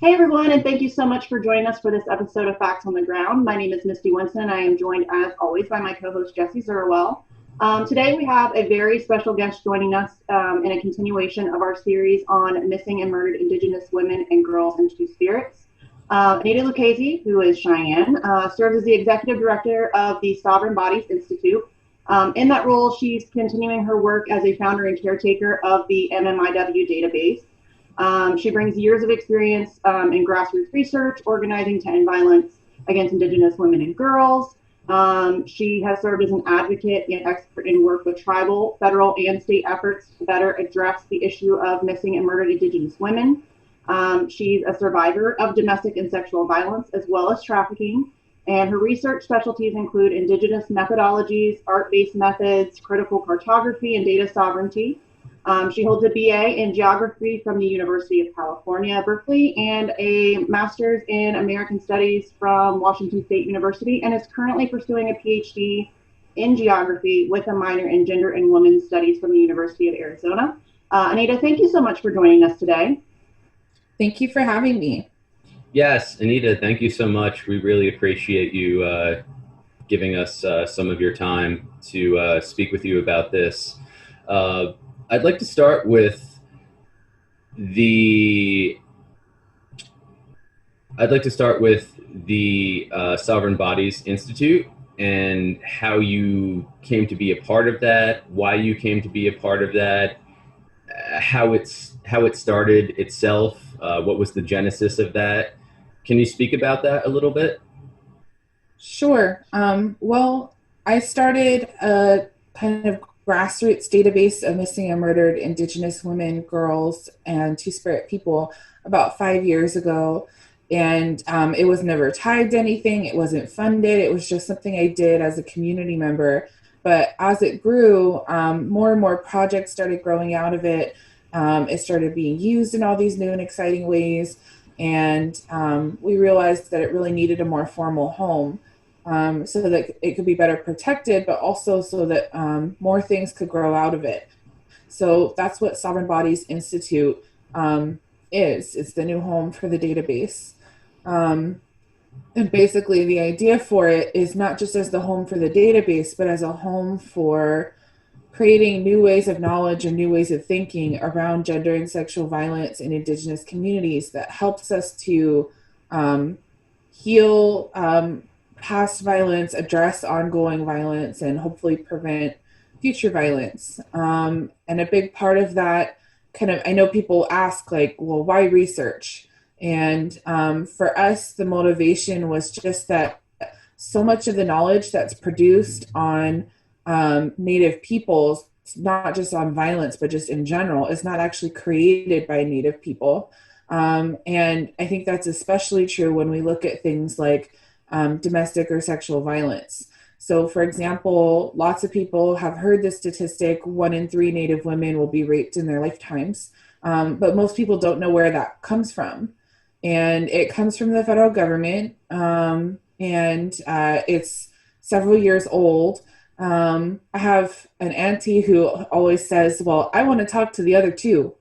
Hey everyone, and thank you so much for joining us for this episode of Facts on the Ground. My name is Misty Winston, and I am joined as always by my co-host Jesse Zerwell. Today we have a very special guest joining us in a continuation of our series on missing and murdered Indigenous women and girls and two spirits. Annita Lucchesi, who is Cheyenne, serves as the executive director of the Sovereign Bodies Institute. In that role, she's continuing her work as a founder and caretaker of the MMIW database. She brings years of experience in grassroots research, organizing to end violence against Indigenous women and girls. She has served as an advocate and expert in work with tribal, federal, and state efforts to better address the issue of missing and murdered Indigenous women. She's a survivor of domestic and sexual violence as well as trafficking. And her research specialties include Indigenous methodologies, art-based methods, critical cartography, and data sovereignty. She holds a BA in geography from the University of California, Berkeley, and a master's in American Studies from Washington State University, and is currently pursuing a PhD in geography with a minor in gender and women's studies from the University of Arizona. Annita, thank you so much for joining us today. Thank you for having me. Yes, Annita, thank you so much. We really appreciate you giving us some of your time to speak with you about this. I'd like to start with the Sovereign Bodies Institute and how you came to be a part of that, why you came to be a part of that, how it started itself, what was the genesis of that. Can you speak about that a little bit? Sure. Well, I started a kind of grassroots database of missing and murdered Indigenous women, girls, and Two-Spirit people about 5 years ago. And it was never tied to anything. It wasn't funded. It was just something I did as a community member. But as it grew, more and more projects started growing out of it. It started being used in all these new and exciting ways. And we realized that it really needed a more formal home. So that it could be better protected, but also so that more things could grow out of it. So that's what Sovereign Bodies Institute is. It's the new home for the database. And basically the idea for it is not just as the home for the database, but as a home for creating new ways of knowledge and new ways of thinking around gender and sexual violence in Indigenous communities that helps us to heal past violence, address ongoing violence, and hopefully prevent future violence. And a big part of that I know people ask like, well, why research? And for us, the motivation was just that so much of the knowledge that's produced on Native peoples, not just on violence, but just in general, is not actually created by Native people. And I think that's especially true when we look at things like domestic or sexual violence. So for example, lots of people have heard the statistic 1 in 3 Native women will be raped in their lifetimes. But most people don't know where that comes from. And it comes from the federal government. And it's several years old. I have an auntie who always says, well, I want to talk to the other two,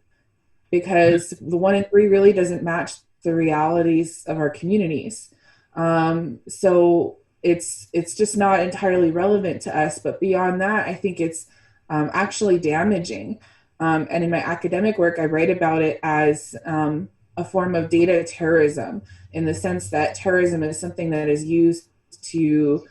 because the 1 in 3 really doesn't match the realities of our communities. So it's just not entirely relevant to us. But beyond that, I think it's actually damaging. And in my academic work, I write about it as a form of data terrorism, in the sense that terrorism is something that is used to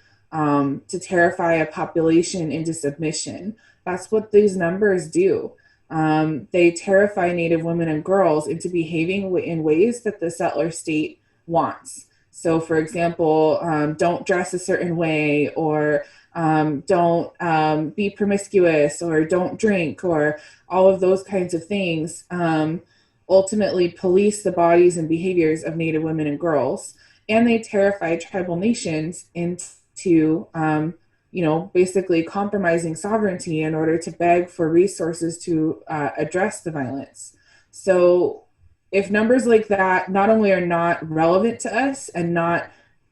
terrify a population into submission. That's what these numbers do. They terrify Native women and girls into behaving in ways that the settler state wants. So for example, don't dress a certain way, or don't be promiscuous, or don't drink, or all of those kinds of things ultimately police the bodies and behaviors of Native women and girls. And they terrify tribal nations into, basically compromising sovereignty in order to beg for resources to address the violence. So if numbers like that not only are not relevant to us and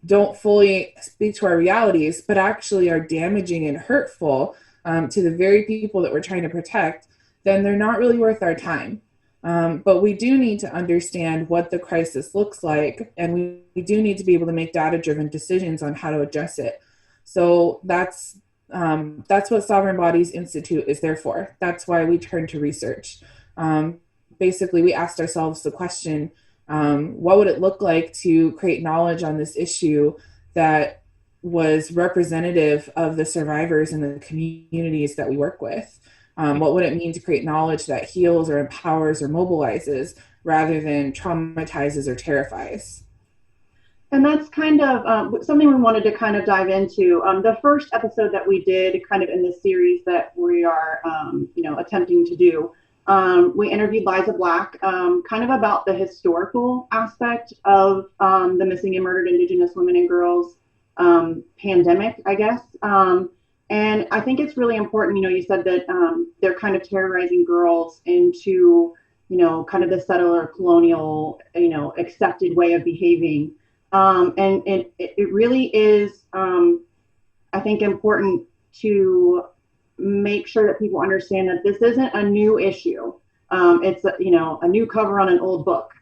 don't fully speak to our realities, but actually are damaging and hurtful to the very people that we're trying to protect, then they're not really worth our time. But we do need to understand what the crisis looks like, and we do need to be able to make data-driven decisions on how to address it. So that's what Sovereign Bodies Institute is there for. That's why we turn to research. Basically, we asked ourselves the question, what would it look like to create knowledge on this issue that was representative of the survivors and the communities that we work with? What would it mean to create knowledge that heals or empowers or mobilizes rather than traumatizes or terrifies? And that's kind of something we wanted to kind of dive into. The first episode that we did kind of in this series that we are, attempting to do, we interviewed Liza Black kind of about the historical aspect of the missing and murdered Indigenous women and girls pandemic, I guess. And I think it's really important, you said that they're kind of terrorizing girls into, kind of the settler colonial, accepted way of behaving. And it really is, I think, important to make sure that people understand that this isn't a new issue. It's a new cover on an old book.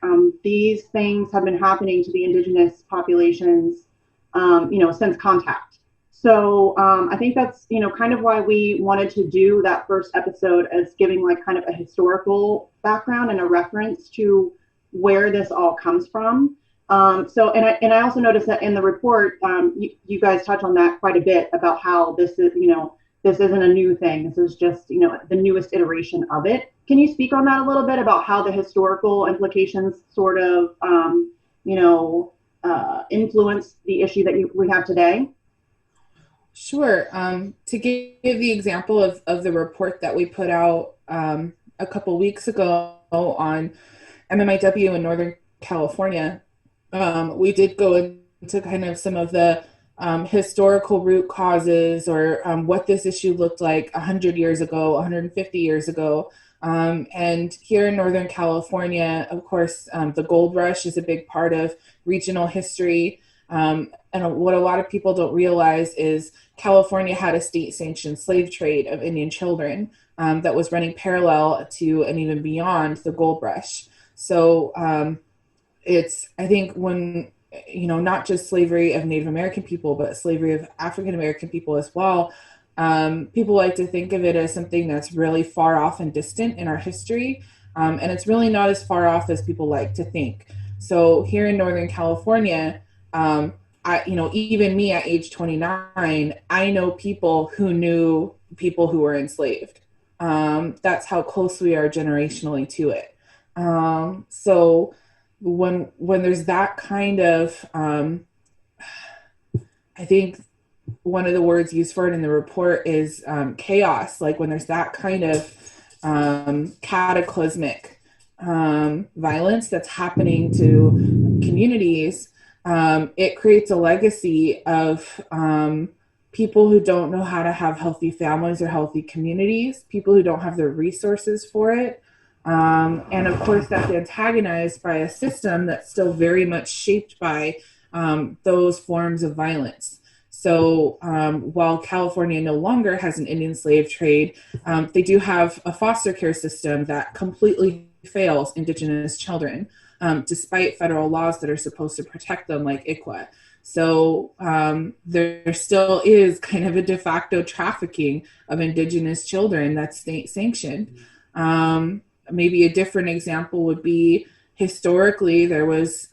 These things have been happening to the Indigenous populations, since contact. So I think that's kind of why we wanted to do that first episode, as giving like kind of a historical background and a reference to where this all comes from. And I also noticed that in the report, you guys touch on that quite a bit about how this is, this isn't a new thing. This is just, the newest iteration of it. Can you speak on that a little bit about how the historical implications sort of, influence the issue that we have today? Sure. To give the example of the report that we put out a couple weeks ago on MMIW in Northern California, we did go into kind of some of the historical root causes, or what this issue looked like 100 years ago, 150 years ago. And here in Northern California, of course, the gold rush is a big part of regional history. And what a lot of people don't realize is California had a state-sanctioned slave trade of Indian children that was running parallel to and even beyond the gold rush. So it's, I think, when, not just slavery of Native American people, but slavery of African American people as well, people like to think of it as something that's really far off and distant in our history. And it's really not as far off as people like to think. So here in Northern California, even me at age 29, I know people who knew people who were enslaved. That's how close we are generationally to it. So when there's that kind of, I think one of the words used for it in the report is chaos. Like when there's that kind of cataclysmic violence that's happening to communities, it creates a legacy of people who don't know how to have healthy families or healthy communities, people who don't have the resources for it. And of course, that's antagonized by a system that's still very much shaped by those forms of violence. So while California no longer has an Indian slave trade, they do have a foster care system that completely fails Indigenous children, despite federal laws that are supposed to protect them, like ICWA. So there still is kind of a de facto trafficking of Indigenous children that's state sanctioned. Maybe a different example would be, historically, there was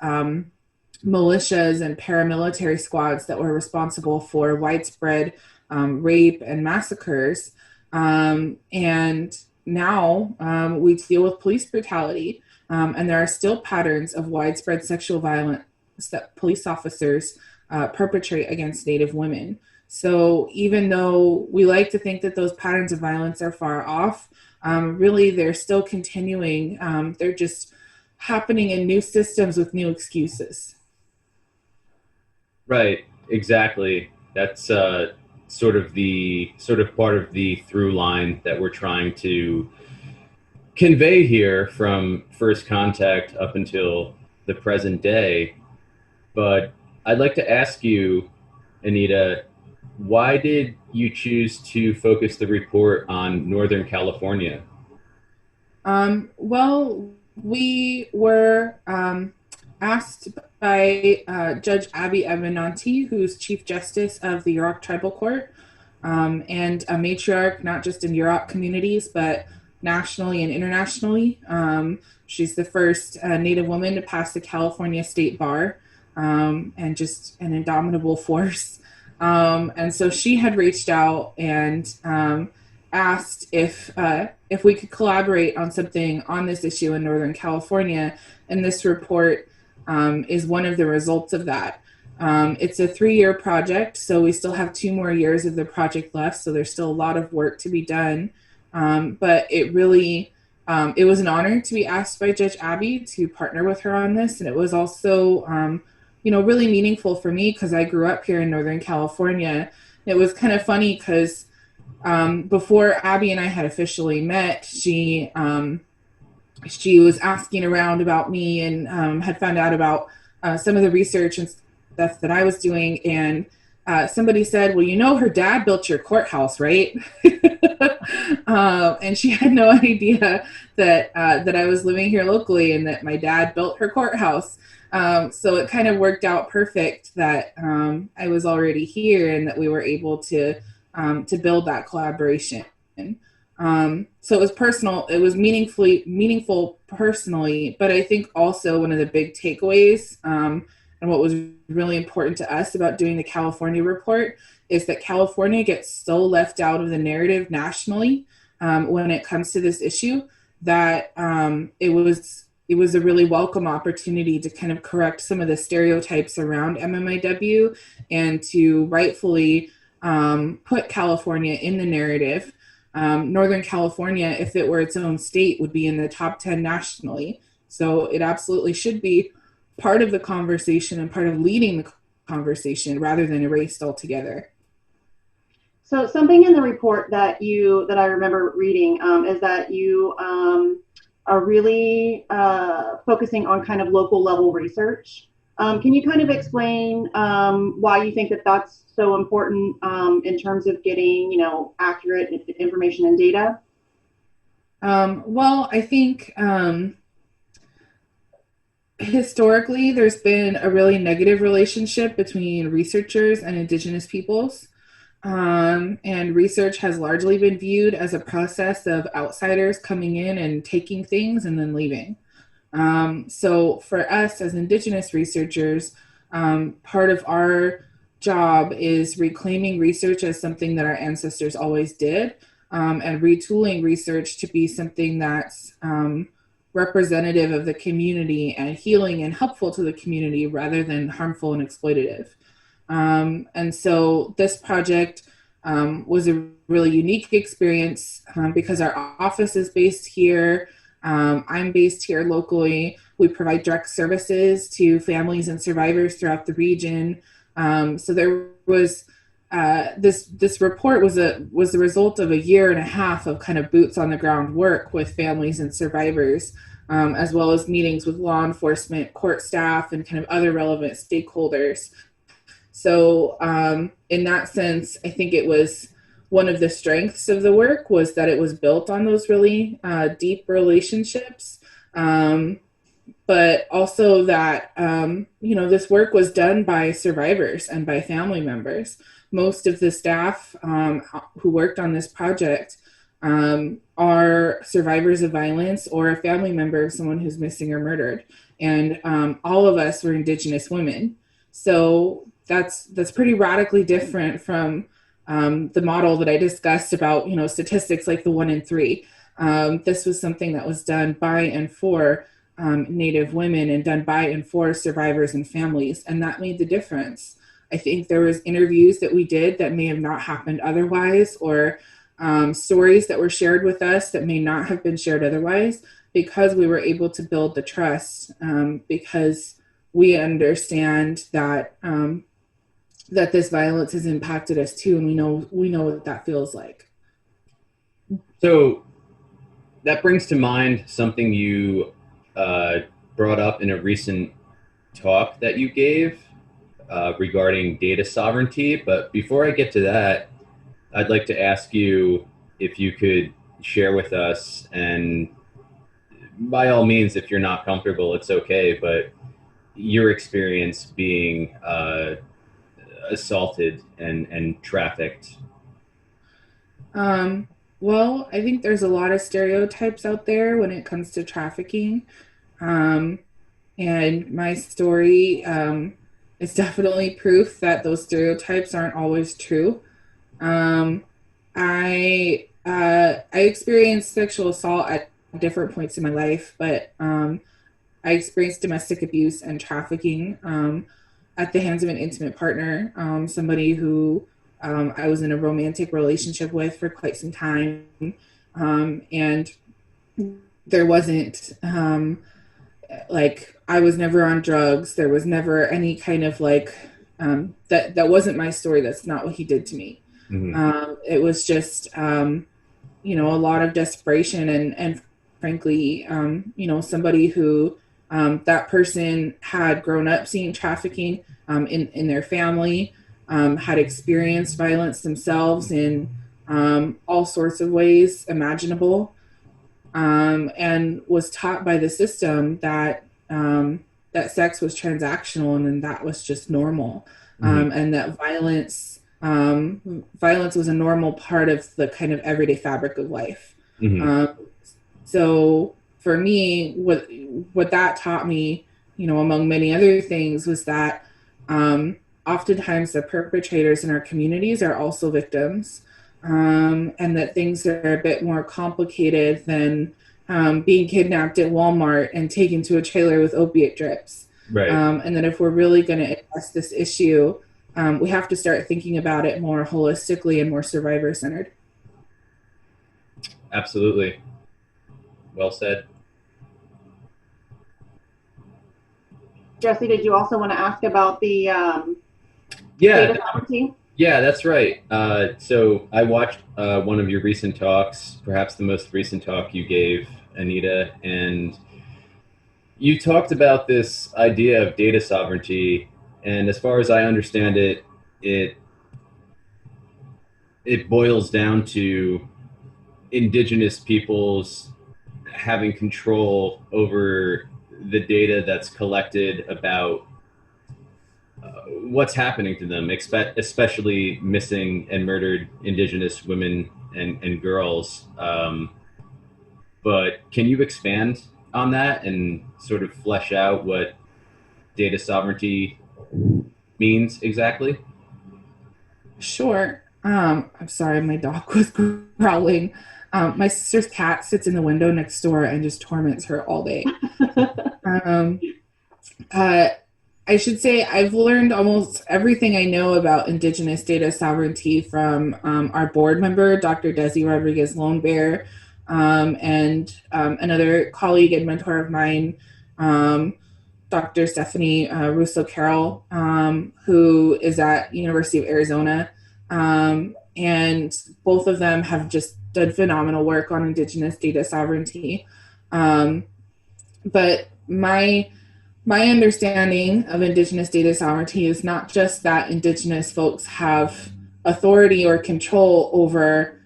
militias and paramilitary squads that were responsible for widespread rape and massacres. And now we deal with police brutality. And there are still patterns of widespread sexual violence that police officers perpetrate against Native women. So even though we like to think that those patterns of violence are far off, really they're still continuing. They're just happening in new systems with new excuses. Right, exactly. That's sort of part of the through line that we're trying to convey here from first contact up until the present day. But I'd like to ask you, Annita, why did you choose to focus the report on Northern California? Well, we were asked by Judge Abby Ebenanti, who's Chief Justice of the Yurok Tribal Court, and a matriarch, not just in Yurok communities, but nationally and internationally. She's the first Native woman to pass the California State Bar, and just an indomitable force. And so she had reached out and asked if we could collaborate on something on this issue in Northern California, and this report is one of the results of that. It's a 3-year project, so we still have 2 more years of the project left, so there's still a lot of work to be done. But it really, it was an honor to be asked by Judge Abby to partner with her on this, and it was also, really meaningful for me because I grew up here in Northern California. It was kind of funny because before Abby and I had officially met, she was asking around about me and had found out about some of the research and stuff that I was doing. And somebody said, well, her dad built your courthouse, right? And she had no idea that I was living here locally and that my dad built her courthouse. So it kind of worked out perfect that I was already here and that we were able to build that collaboration. So it was personal. It was meaningful personally, but I think also one of the big takeaways and what was really important to us about doing the California report is that California gets so left out of the narrative nationally when it comes to this issue that it was a really welcome opportunity to kind of correct some of the stereotypes around MMIW and to rightfully put California in the narrative. Northern California, if it were its own state, would be in the top 10 nationally. So it absolutely should be part of the conversation and part of leading the conversation rather than erased altogether. So something in the report that I remember reading is that you are really focusing on kind of local level research. Can you kind of explain why you think that that's so important in terms of getting, accurate information and data? Well, I think historically there's been a really negative relationship between researchers and Indigenous peoples. And research has largely been viewed as a process of outsiders coming in and taking things and then leaving. So for us as Indigenous researchers, part of our job is reclaiming research as something that our ancestors always did, and retooling research to be something that's representative of the community and healing and helpful to the community rather than harmful and exploitative. And so this project was a really unique experience because our office is based here. I'm based here locally. We provide direct services to families and survivors throughout the region. So there was this report was the result of a year and a half of kind of boots on the ground work with families and survivors, as well as meetings with law enforcement, court staff, and kind of other relevant stakeholders. So in that sense, I think it was one of the strengths of the work was that it was built on those really deep relationships, but also that, this work was done by survivors and by family members. Most of the staff who worked on this project are survivors of violence or a family member of someone who's missing or murdered. And all of us were Indigenous women. So that's pretty radically different from the model that I discussed about, statistics like the 1 in 3. This was something that was done by and for Native women and done by and for survivors and families. And that made the difference. I think there was interviews that we did that may have not happened otherwise, or stories that were shared with us that may not have been shared otherwise, because we were able to build the trust, because we understand that that this violence has impacted us too, and we know what that feels like. So that brings to mind something you brought up in a recent talk that you gave regarding data sovereignty. But before I get to that, I'd like to ask you if you could share with us and by all means, if you're not comfortable, it's okay. But your experience being assaulted and trafficked. Well, I think there's a lot of stereotypes out there when it comes to trafficking. And my story is definitely proof that those stereotypes aren't always true. Um, I experienced sexual assault at different points in my life, but I experienced domestic abuse and trafficking at the hands of an intimate partner, somebody who I was in a romantic relationship with for quite some time, and there wasn't like I was never on drugs. There was never any kind of like that wasn't my story. That's not what he did to me. It was just a lot of desperation and frankly somebody who that person had grown up seeing trafficking in their family, had experienced violence themselves in all sorts of ways imaginable, and was taught by the system that that sex was transactional and that was just normal, and that violence was a normal part of the kind of everyday fabric of life. So for me, what that taught me, among many other things, was that oftentimes the perpetrators in our communities are also victims, and that things are a bit more complicated than being kidnapped at Walmart and taken to a trailer with opiate drips. Right. And that if we're really going to address this issue, we have to start thinking about it more holistically and more survivor-centered. Absolutely. Well said. Jesse, did you also want to ask about the data sovereignty? Yeah, that's right. So I watched one of your recent talks, perhaps the most recent talk you gave, Annita, and you talked about this idea of data sovereignty. And as far as I understand it, it boils down to Indigenous peoples having control over the data that's collected about what's happening to them, especially missing and murdered Indigenous women and girls. But can you expand on that and sort of flesh out what data sovereignty means exactly? Sure. I'm sorry, my dog was growling. My sister's cat sits in the window next door and just torments her all day. I should say I've learned almost everything I know about Indigenous data sovereignty from our board member, Dr. Desi Rodriguez Lone Bear, and another colleague and mentor of mine, Dr. Stephanie Russo Carroll, who is at University of Arizona. And both of them have just done phenomenal work on Indigenous data sovereignty. But my understanding of Indigenous data sovereignty is not just that Indigenous folks have authority or control over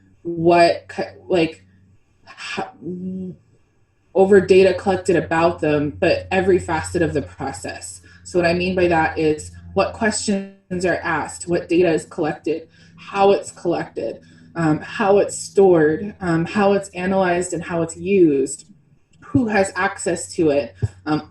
over data collected about them, but every facet of the process. So what I mean by that is what questions are asked, what data is collected, how it's collected, how it's stored, how it's analyzed, and how it's used, who has access to it.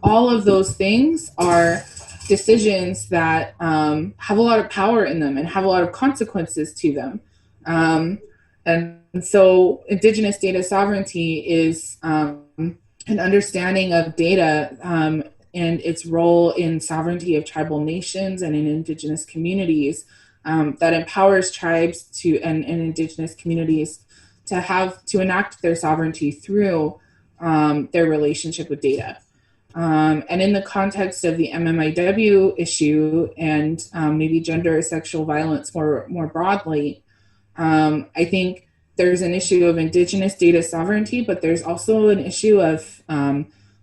All of those things are decisions that have a lot of power in them and have a lot of consequences to them. And so Indigenous data sovereignty is an understanding of data and its role in sovereignty of tribal nations and in Indigenous communities that empowers tribes and Indigenous communities to enact their sovereignty through their relationship with data. And in the context of the MMIW issue and maybe gender or sexual violence more broadly, I think there's an issue of Indigenous data sovereignty, but there's also an issue of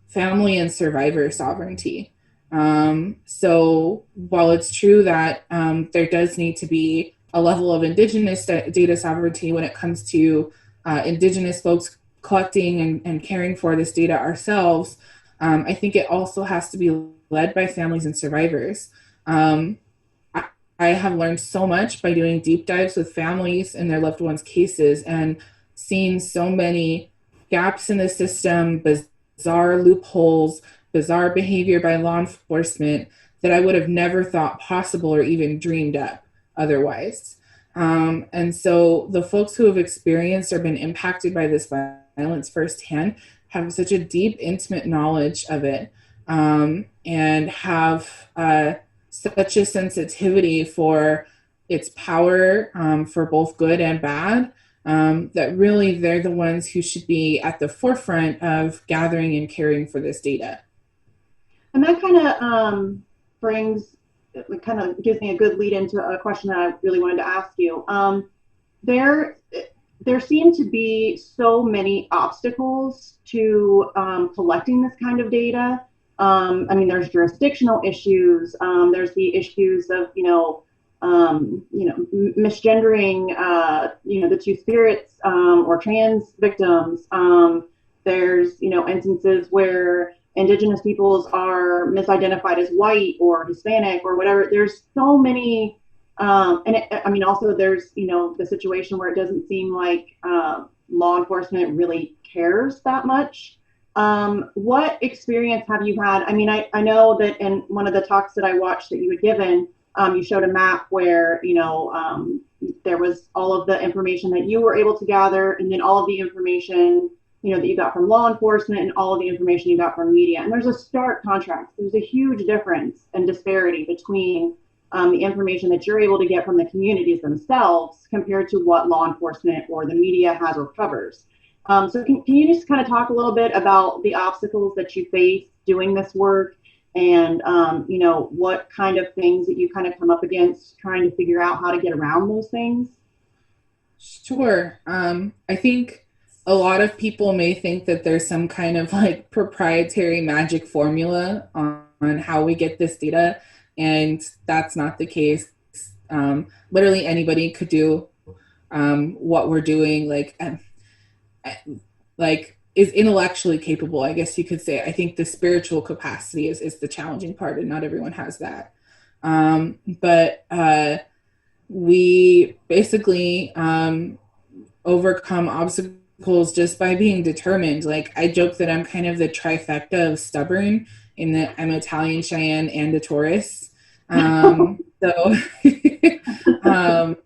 family and survivor sovereignty. So while it's true that there does need to be a level of Indigenous data sovereignty when it comes to Indigenous folks collecting and caring for this data ourselves, I think it also has to be led by families and survivors. I have learned so much by doing deep dives with families and their loved ones' cases and seeing so many gaps in the system, bizarre loopholes, bizarre behavior by law enforcement that I would have never thought possible or even dreamed up otherwise. And so the folks who have experienced or been impacted by this violence firsthand have such a deep, intimate knowledge of it, and have such a sensitivity for its power, for both good and bad, that really they're the ones who should be at the forefront of gathering and caring for this data. And that kind of gives me a good lead into a question that I really wanted to ask you. There seem to be so many obstacles to collecting this kind of data. I mean, there's jurisdictional issues. There's the issues of, misgendering, the two spirits, or trans victims. There's, instances where Indigenous peoples are misidentified as white or Hispanic or whatever. There's so many, also there's, the situation where it doesn't seem like law enforcement really cares that much. What experience have you had? I mean, I know that in one of the talks that I watched that you had given, you showed a map where, there was all of the information that you were able to gather, and then all of the information, that you got from law enforcement, and all of the information you got from media. And there's a stark contrast. There's a huge difference and disparity between the information that you're able to get from the communities themselves compared to what law enforcement or the media has or covers. So can you just kind of talk a little bit about the obstacles that you face doing this work, and what kind of things that you kind of come up against trying to figure out how to get around those things? Sure. I think a lot of people may think that there's some kind of like proprietary magic formula on how we get this data, and that's not the case. Literally anybody could do what we're doing, is intellectually capable, I guess you could say. I think the spiritual capacity is the challenging part, and not everyone has that. But we basically overcome obstacles just by being determined. Like, I joke that I'm kind of the trifecta of stubborn, in that I'm Italian, Cheyenne, and a Taurus. So I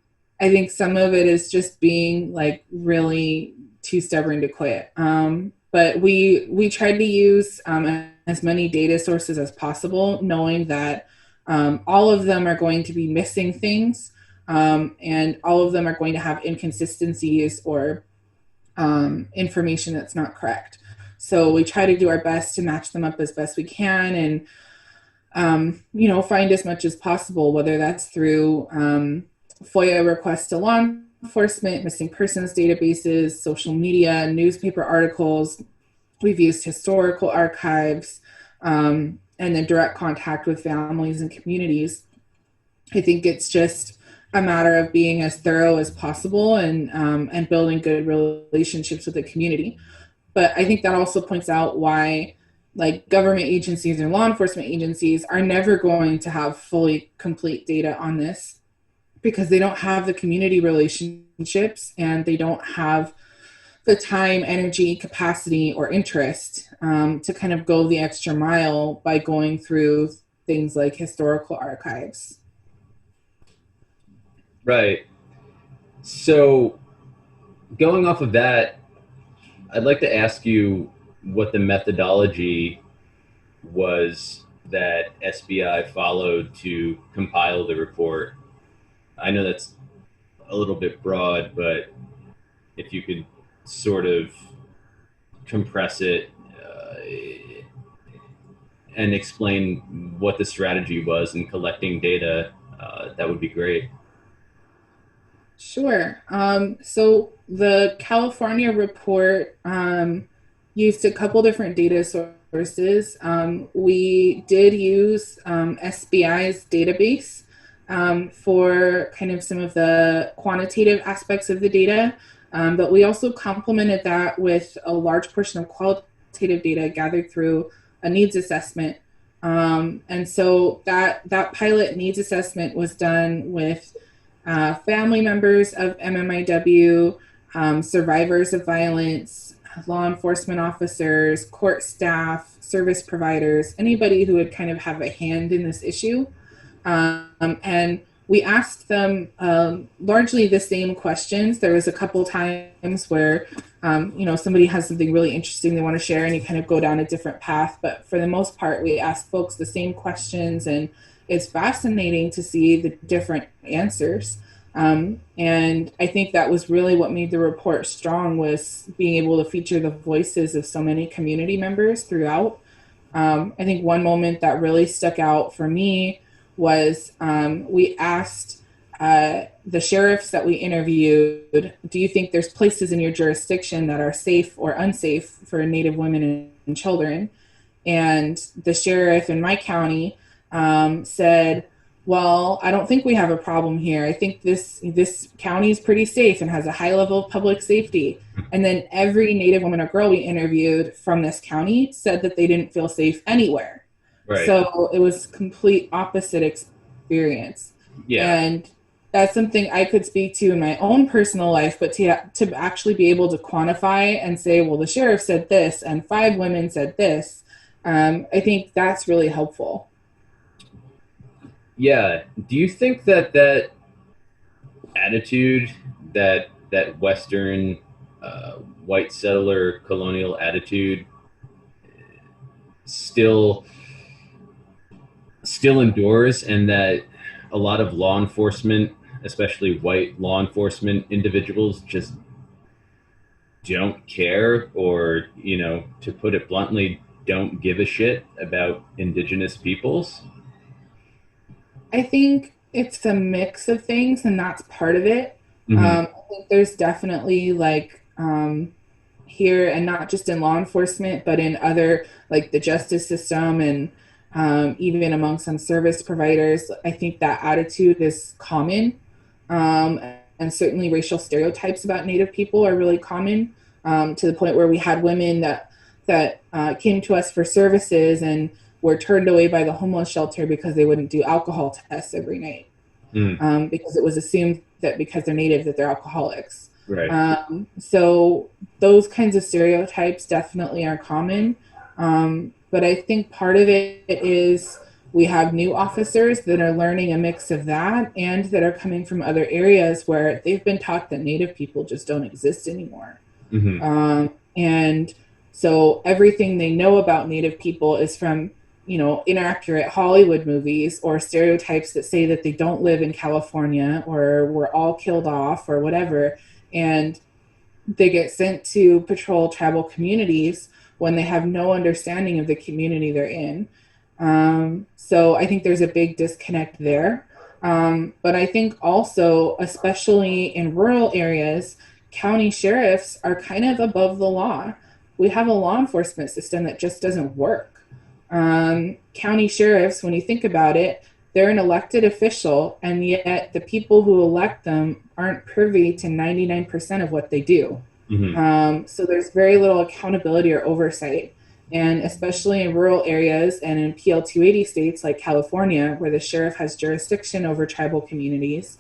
think some of it is just being like really too stubborn to quit. But we tried to use as many data sources as possible, knowing that all of them are going to be missing things, and all of them are going to have inconsistencies or information that's not correct. So we try to do our best to match them up as best we can, and find as much as possible, whether that's through FOIA requests to law enforcement, missing persons databases, social media, newspaper articles. We've used historical archives, and then direct contact with families and communities. I think it's just a matter of being as thorough as possible and building good relationships with the community. But I think that also points out why, like, government agencies and law enforcement agencies are never going to have fully complete data on this, because they don't have the community relationships, and they don't have the time, energy, capacity, or interest to kind of go the extra mile by going through things like historical archives. Right. So going off of that, I'd like to ask you what the methodology was that SBI followed to compile the report. I know that's a little bit broad, but if you could sort of compress it and explain what the strategy was in collecting data, that would be great. Sure. So the California report used a couple different data sources. We did use SBI's database for kind of some of the quantitative aspects of the data. But we also complemented that with a large portion of qualitative data gathered through a needs assessment. And so that pilot needs assessment was done with family members of MMIW, survivors of violence, law enforcement officers, court staff, service providers, anybody who would kind of have a hand in this issue. And we asked them largely the same questions. There was a couple times where, somebody has something really interesting they want to share and you kind of go down a different path. But for the most part, we asked folks the same questions, and it's fascinating to see the different answers. And I think that was really what made the report strong, was being able to feature the voices of so many community members throughout. I think one moment that really stuck out for me was we asked the sheriffs that we interviewed, do you think there's places in your jurisdiction that are safe or unsafe for Native women and children? And the sheriff in my county said, well, I don't think we have a problem here. I think this county is pretty safe and has a high level of public safety. And then every Native woman or girl we interviewed from this county said that they didn't feel safe anywhere. Right. So it was complete opposite experience. Yeah. And that's something I could speak to in my own personal life, but to actually be able to quantify and say, well, the sheriff said this and 5 women said this, I think that's really helpful. Yeah. Do you think that attitude, that Western white settler colonial attitude still endures, and that a lot of law enforcement, especially white law enforcement individuals, just don't care, or, to put it bluntly, don't give a shit about Indigenous peoples? I think it's a mix of things, and that's part of it. Mm-hmm. I think there's definitely here, and not just in law enforcement, but in other, like the justice system, and even among some service providers, I think that attitude is common. And certainly racial stereotypes about Native people are really common, to the point where we had women that came to us for services and were turned away by the homeless shelter because they wouldn't do alcohol tests every night. Because it was assumed that because they're Native that they're alcoholics. Right. So those kinds of stereotypes definitely are common. But I think part of it is we have new officers that are learning a mix of that, and that are coming from other areas where they've been taught that Native people just don't exist anymore. Mm-hmm. And so everything they know about Native people is from, inaccurate Hollywood movies, or stereotypes that say that they don't live in California, or were all killed off, or whatever. And they get sent to patrol tribal communities when they have no understanding of the community they're in. So I think there's a big disconnect there. But I think also, especially in rural areas, county sheriffs are kind of above the law. We have a law enforcement system that just doesn't work. County sheriffs, when you think about it, they're an elected official, and yet the people who elect them aren't privy to 99% of what they do. Mm-hmm. So there's very little accountability or oversight. And especially in rural areas and in PL 280 states like California, where the sheriff has jurisdiction over tribal communities,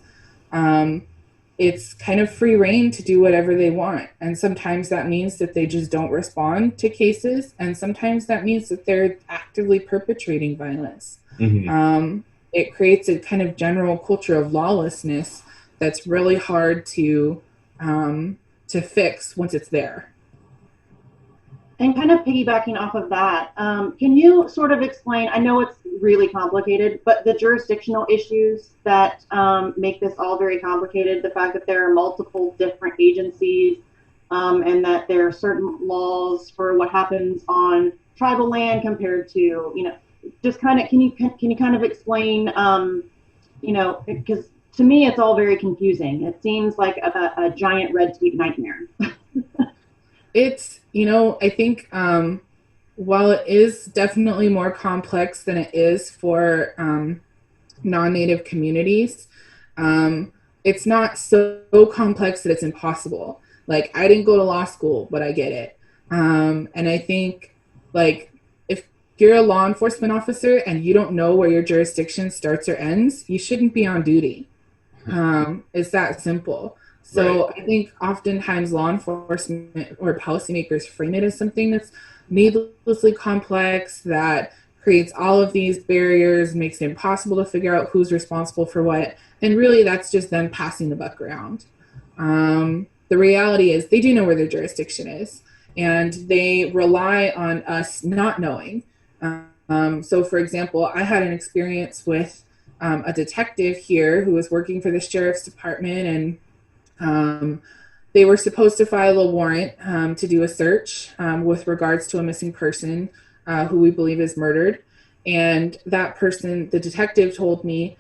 it's kind of free reign to do whatever they want. And sometimes that means that they just don't respond to cases. And sometimes that means that they're actively perpetrating violence. Mm-hmm. It creates a kind of general culture of lawlessness that's really hard to fix once it's there. And kind of piggybacking off of that, can you sort of explain, I know it's really complicated, but the jurisdictional issues that make this all very complicated, the fact that there are multiple different agencies, and that there are certain laws for what happens on tribal land compared to, just kind of, can you kind of explain, because to me it's all very confusing. It seems like a giant red tape nightmare. It's, I think while it is definitely more complex than it is for non-Native communities, it's not so complex that it's impossible. Like, I didn't go to law school, but I get it. And I think, like, if you're a law enforcement officer and you don't know where your jurisdiction starts or ends, you shouldn't be on duty. It's that simple. So Right. I think oftentimes law enforcement or policymakers frame it as something that's needlessly complex, that creates all of these barriers, makes it impossible to figure out who's responsible for what. And really, that's just them passing the buck around. The reality is they do know where their jurisdiction is, and they rely on us not knowing. So, for example, I had an experience with a detective here who was working for the sheriff's department, and they were supposed to file a warrant to do a search with regards to a missing person who we believe is murdered. And that person, the detective, told me,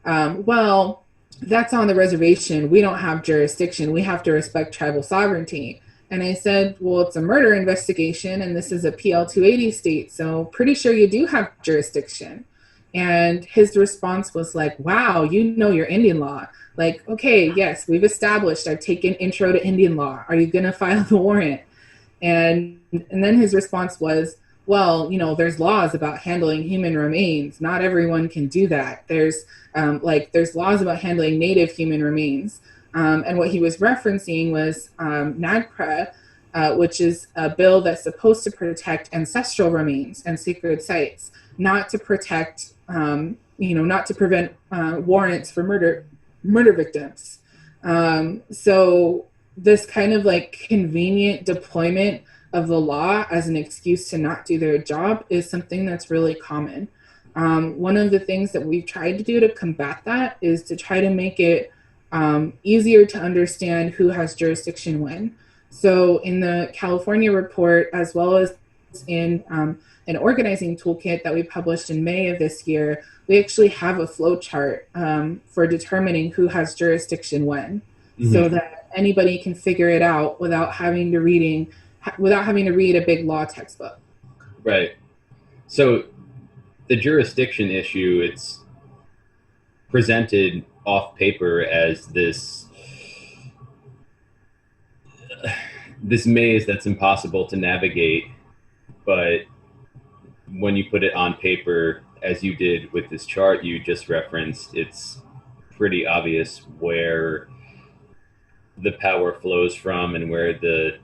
well, that's on the reservation. We don't have jurisdiction. We have to respect tribal sovereignty. And I said, well, it's a murder investigation and this is a PL 280 state, so pretty sure you do have jurisdiction. And his response was like, wow, you know your Indian law. Like, okay, yes, we've established I've taken intro to Indian law. Are you going to file the warrant? And then his response was, well, you know, there's laws about handling human remains. Not everyone can do that. There's laws about handling native human remains. And what he was referencing was NAGPRA, which is a bill that's supposed to protect ancestral remains and sacred sites, not to protect, not to prevent warrants for murder victims. So this kind of like convenient deployment of the law as an excuse to not do their job is something that's really common. One of the things that we've tried to do to combat that is to try to make it easier to understand who has jurisdiction when. So in the California report, as well as in an organizing toolkit that we published in May of this year, we actually have a flow chart for determining who has jurisdiction when, so that anybody can figure it out without having to read a big law textbook. Right. So the jurisdiction issue, it's presented off paper as this maze that's impossible to navigate, but when you put it on paper, as you did with this chart you just referenced, it's pretty obvious where the power flows from and where the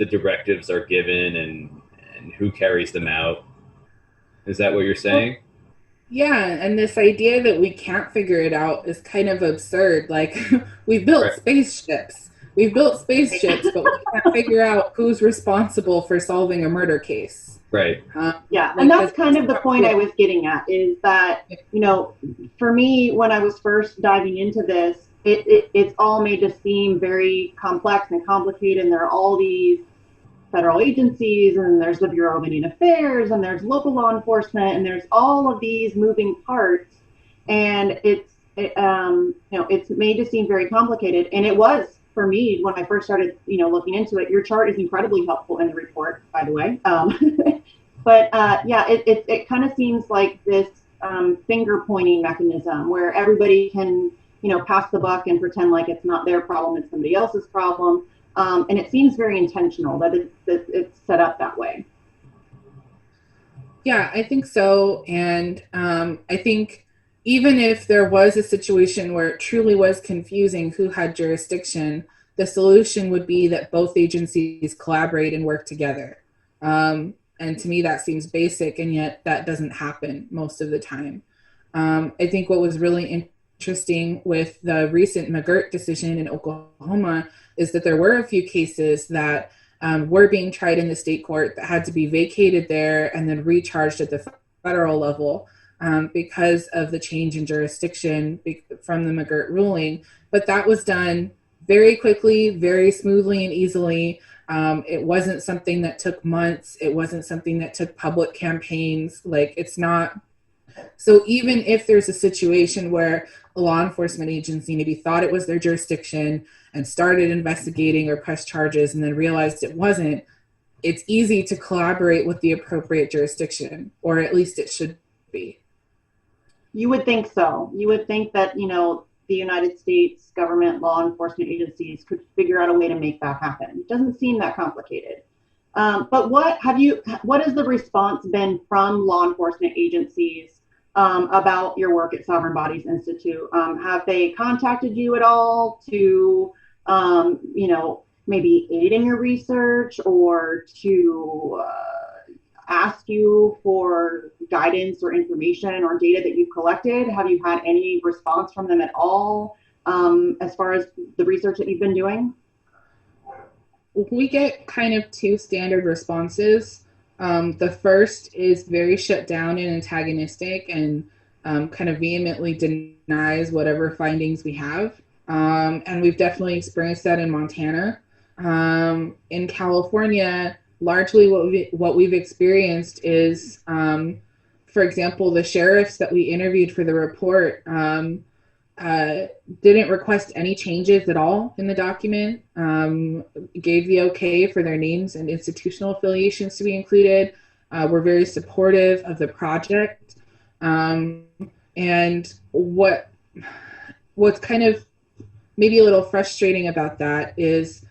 directives are given and who carries them out. Is that what you're saying? Yeah, and this idea that we can't figure it out is kind of absurd. Like, we've built Right. spaceships. We've built spaceships, but we can't figure out who's responsible for solving a murder case. Right. Yeah, and that's kind of the point I was getting at, is that, you know, for me, when I was first diving into this, it's all made to seem very complex and complicated, and there are all these federal agencies, and there's the Bureau of Indian Affairs, and there's local law enforcement, and there's all of these moving parts, and it's made to seem very complicated. And it was for me when I first started, looking into it. Your chart is incredibly helpful in the report, by the way. But it kind of seems like this finger pointing mechanism where everybody can, pass the buck and pretend like it's not their problem, it's somebody else's problem. And it seems very intentional that it's set up that way. Yeah, I think so. And I think even if there was a situation where it truly was confusing who had jurisdiction, the solution would be that both agencies collaborate and work together. And to me, that seems basic, and yet that doesn't happen most of the time. I think what was really interesting with the recent McGirt decision in Oklahoma is that there were a few cases that were being tried in the state court that had to be vacated there and then recharged at the federal level because of the change in jurisdiction from the McGirt ruling. But that was done very quickly, very smoothly and easily. It wasn't something that took months. It wasn't something that took public campaigns. Like, it's not. So even if there's a situation where a law enforcement agency maybe thought it was their jurisdiction and started investigating or pressed charges and then realized it wasn't, it's easy to collaborate with the appropriate jurisdiction, or at least it should be. You would think so. You would think that, the United States government law enforcement agencies could figure out a way to make that happen. It doesn't seem that complicated. But what has the response been from law enforcement agencies about your work at Sovereign Bodies Institute? Have they contacted you at all to, maybe aid in your research or to ask you for guidance or information or data that you've collected? Have you had any response from them at all as far as the research that you've been doing? We get kind of two standard responses. The first is very shut down and antagonistic and kind of vehemently denies whatever findings we have. And we've definitely experienced that in Montana. In California, largely what we've experienced is, for example, the sheriffs that we interviewed for the report didn't request any changes at all in the document, gave the okay for their names and institutional affiliations to be included, were very supportive of the project. And what's kind of maybe a little frustrating about that is,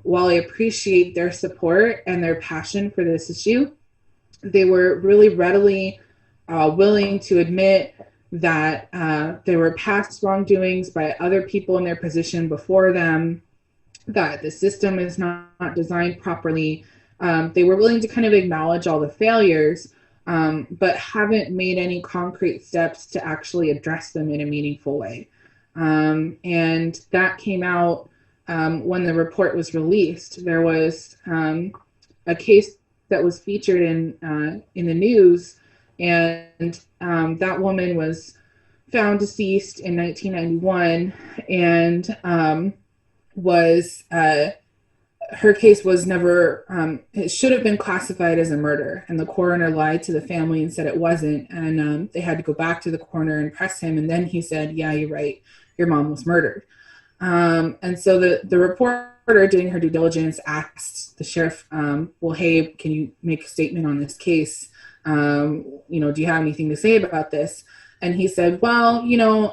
while I appreciate their support and their passion for this issue, they were really readily willing to admit that there were past wrongdoings by other people in their position before them, that the system is not designed properly. They were willing to kind of acknowledge all the failures, but haven't made any concrete steps to actually address them in a meaningful way. And that came out when the report was released. There was a case that was featured in the news, and that woman was found deceased in 1991, and her case was never, it should have been classified as a murder, and the coroner lied to the family and said it wasn't, and they had to go back to the coroner and press him, and then he said, yeah, you're right, your mom was murdered. And so the reporter, doing her due diligence, asked the sheriff, well, hey, can you make a statement on this case? Do you have anything to say about this? And he said, well,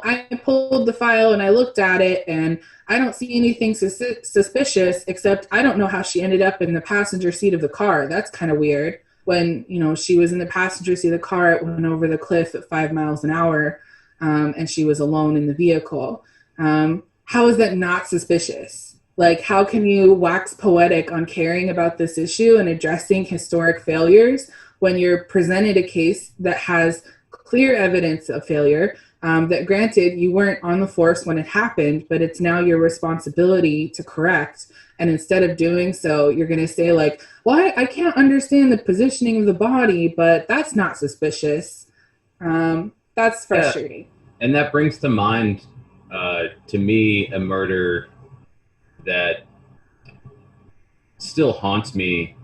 I pulled the file and I looked at it and I don't see anything suspicious, except I don't know how she ended up in the passenger seat of the car. That's kind of weird. When, she was in the passenger seat of the car, it went over the cliff at 5 miles an hour, and she was alone in the vehicle. How is that not suspicious? Like, how can you wax poetic on caring about this issue and addressing historic failures when you're presented a case that has clear evidence of failure, that granted you weren't on the force when it happened, but it's now your responsibility to correct. And instead of doing so, you're going to say like, well, I can't understand the positioning of the body, but that's not suspicious. That's frustrating. Yeah. And that brings to mind, to me, a murder that still haunts me,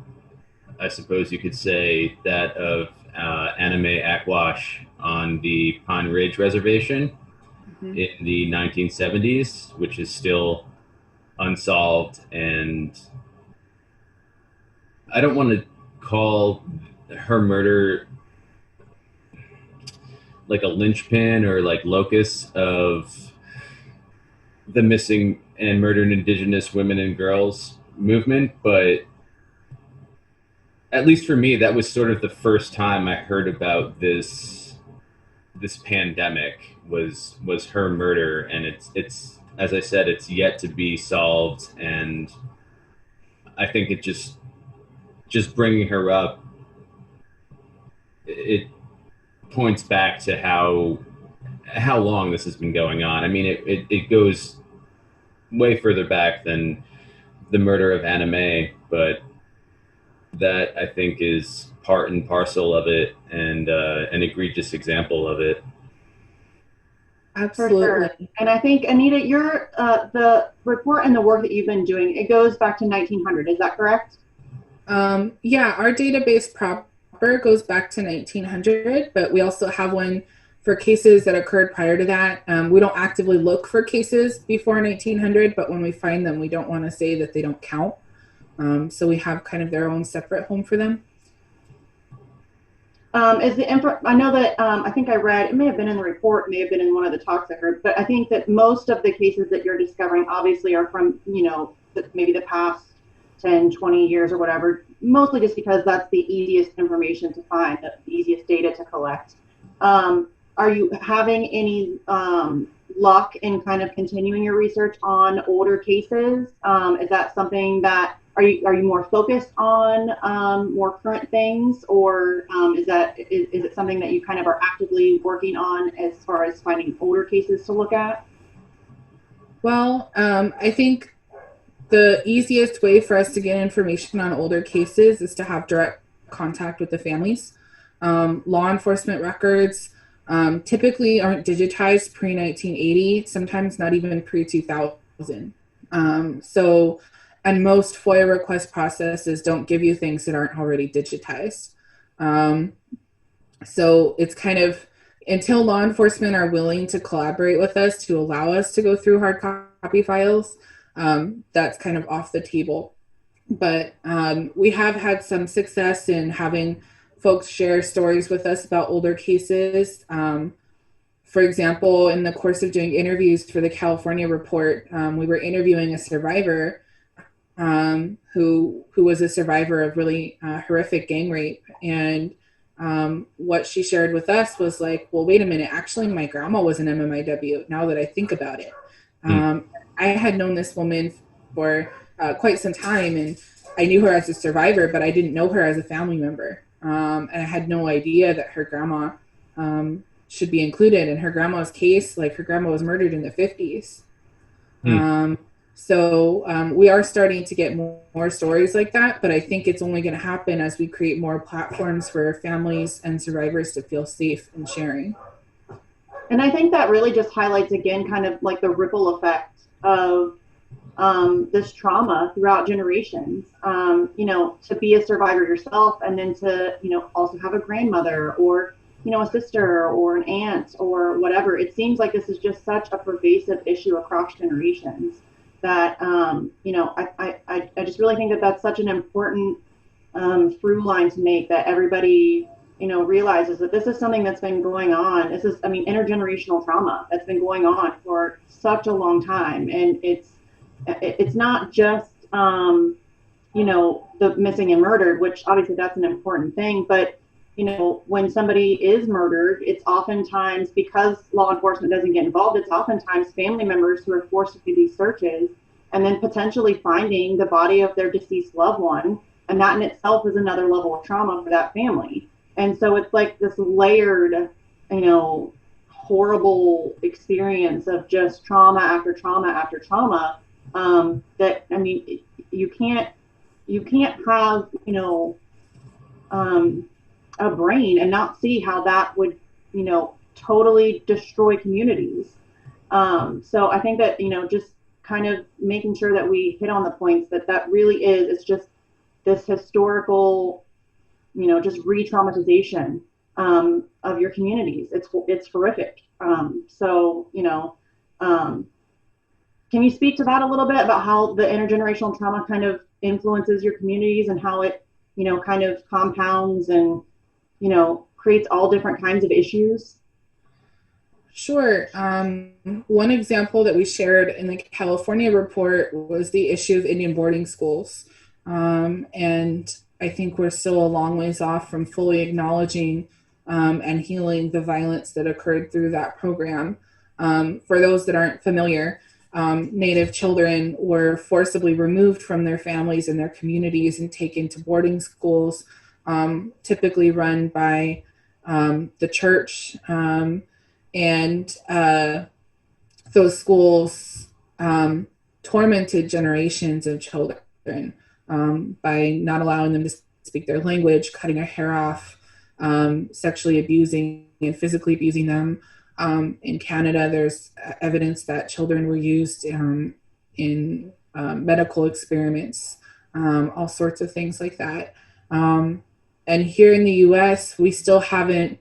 I suppose you could say, that of MMIWG2 on the Pine Ridge Reservation in the 1970s, which is still unsolved. And I don't want to call her murder like a linchpin or like locus of the missing and murdered Indigenous women and girls movement, but at least for me, that was sort of the first time I heard about this pandemic was her murder, and it's as I said, it's yet to be solved, and I think it just bringing her up, it points back to how long this has been going on. I mean, it goes way further back than the murder of Anime, but that I think is part and parcel of it, and an egregious example of it. Absolutely. For sure. And I think, Anita, your the report and the work that you've been doing, it goes back to 1900. Is that correct? Yeah, our database proper goes back to 1900, but we also have one for cases that occurred prior to that. We don't actively look for cases before 1900, but when we find them, we don't want to say that they don't count. So we have kind of their own separate home for them. I know that I think I read, it may have been in the report, may have been in one of the talks I heard, but I think that most of the cases that you're discovering obviously are from, maybe the past 10, 20 years or whatever, mostly just because that's the easiest information to find, the easiest data to collect. Are you having any luck in kind of continuing your research on older cases? Is that something that are you more focused on more current things, or is it something that you kind of are actively working on as far as finding older cases to look at? Well, I think the easiest way for us to get information on older cases is to have direct contact with the families. Law enforcement records typically aren't digitized pre 1980, sometimes not even pre 2000. And most FOIA request processes don't give you things that aren't already digitized. So it's kind of, until law enforcement are willing to collaborate with us to allow us to go through hard copy files, that's kind of off the table. But we have had some success in having folks share stories with us about older cases. For example, in the course of doing interviews for the California report, we were interviewing a survivor who was a survivor of really horrific gang rape. And what she shared with us was like, well, wait a minute, actually my grandma was an MMIW, now that I think about it. I had known this woman for quite some time, and I knew her as a survivor, but I didn't know her as a family member. And I had no idea that her grandma should be included. In her grandma's case, like, her grandma was murdered in the 50s. So we are starting to get more stories like that, but I think it's only going to happen as we create more platforms for families and survivors to feel safe in sharing. And I think that really just highlights again kind of like the ripple effect of this trauma throughout generations. To be a survivor yourself, and then to also have a grandmother or a sister or an aunt or whatever. It seems like this is just such a pervasive issue across generations that I just really think that that's such an important through line to make, that everybody realizes that this is something that's been going on. This is, intergenerational trauma that's been going on for such a long time, and it's not just the missing and murdered, which obviously that's an important thing, but when somebody is murdered, it's oftentimes, because law enforcement doesn't get involved, it's oftentimes family members who are forced to do these searches and then potentially finding the body of their deceased loved one. And that in itself is another level of trauma for that family. And so it's like this layered, horrible experience of just trauma after trauma after trauma. That, you can't have, a brain and not see how that would, totally destroy communities. So I think that, just kind of making sure that we hit on the points that really it's just this historical, just re-traumatization of your communities. It's horrific. Can you speak to that a little bit about how the intergenerational trauma kind of influences your communities and how it, kind of compounds and, creates all different kinds of issues? Sure. One example that we shared in the California report was the issue of Indian boarding schools. And I think we're still a long ways off from fully acknowledging and healing the violence that occurred through that program. For those that aren't familiar, Native children were forcibly removed from their families and their communities and taken to boarding schools, typically run by the church. And those schools tormented generations of children by not allowing them to speak their language, cutting their hair off, sexually abusing and physically abusing them. In Canada, there's evidence that children were used in medical experiments, all sorts of things like that. And here in the US, we still haven't,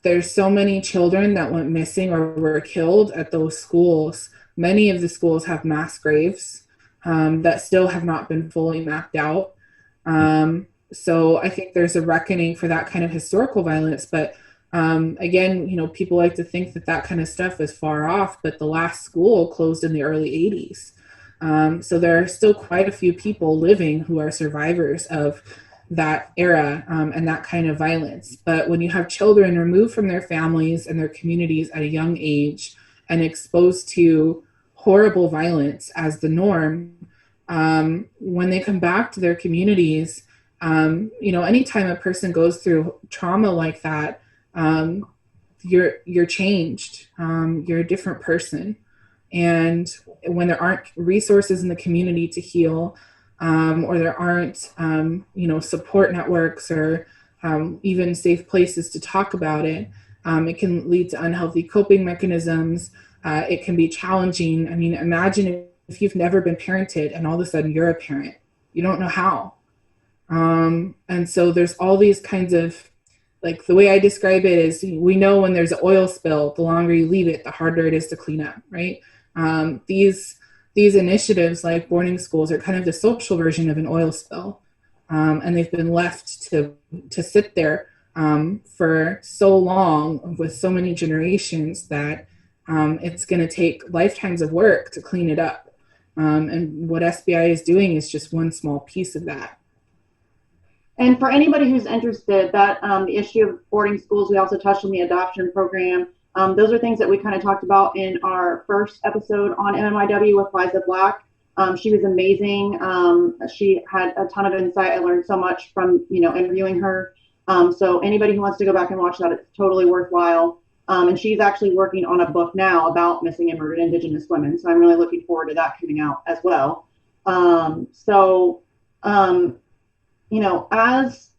there's so many children that went missing or were killed at those schools. Many of the schools have mass graves that still have not been fully mapped out. So I think there's a reckoning for that kind of historical violence. But again, people like to think that that kind of stuff is far off, but the last school closed in the early 80s. So there are still quite a few people living who are survivors of that era and that kind of violence. But when you have children removed from their families and their communities at a young age and exposed to horrible violence as the norm, when they come back to their communities, anytime a person goes through trauma like that, you're changed. You're a different person. And when there aren't resources in the community to heal, or there aren't, support networks or even safe places to talk about it, it can lead to unhealthy coping mechanisms. It can be challenging. I mean, imagine if you've never been parented and all of a sudden you're a parent. You don't know how. And so there's all these kinds of, like, the way I describe it is, we know when there's an oil spill, the longer you leave it, the harder it is to clean up, right? These initiatives like boarding schools are kind of the social version of an oil spill. And they've been left to sit there for so long with so many generations that it's going to take lifetimes of work to clean it up. And what SBI is doing is just one small piece of that. And for anybody who's interested, that the issue of boarding schools, we also touched on the adoption program. Those are things that we kind of talked about in our first episode on MMIW with Liza Black. She was amazing. She had a ton of insight. I learned so much from, interviewing her. So anybody who wants to go back and watch that, it's totally worthwhile. And she's actually working on a book now about missing and murdered Indigenous women. So I'm really looking forward to that coming out as well. As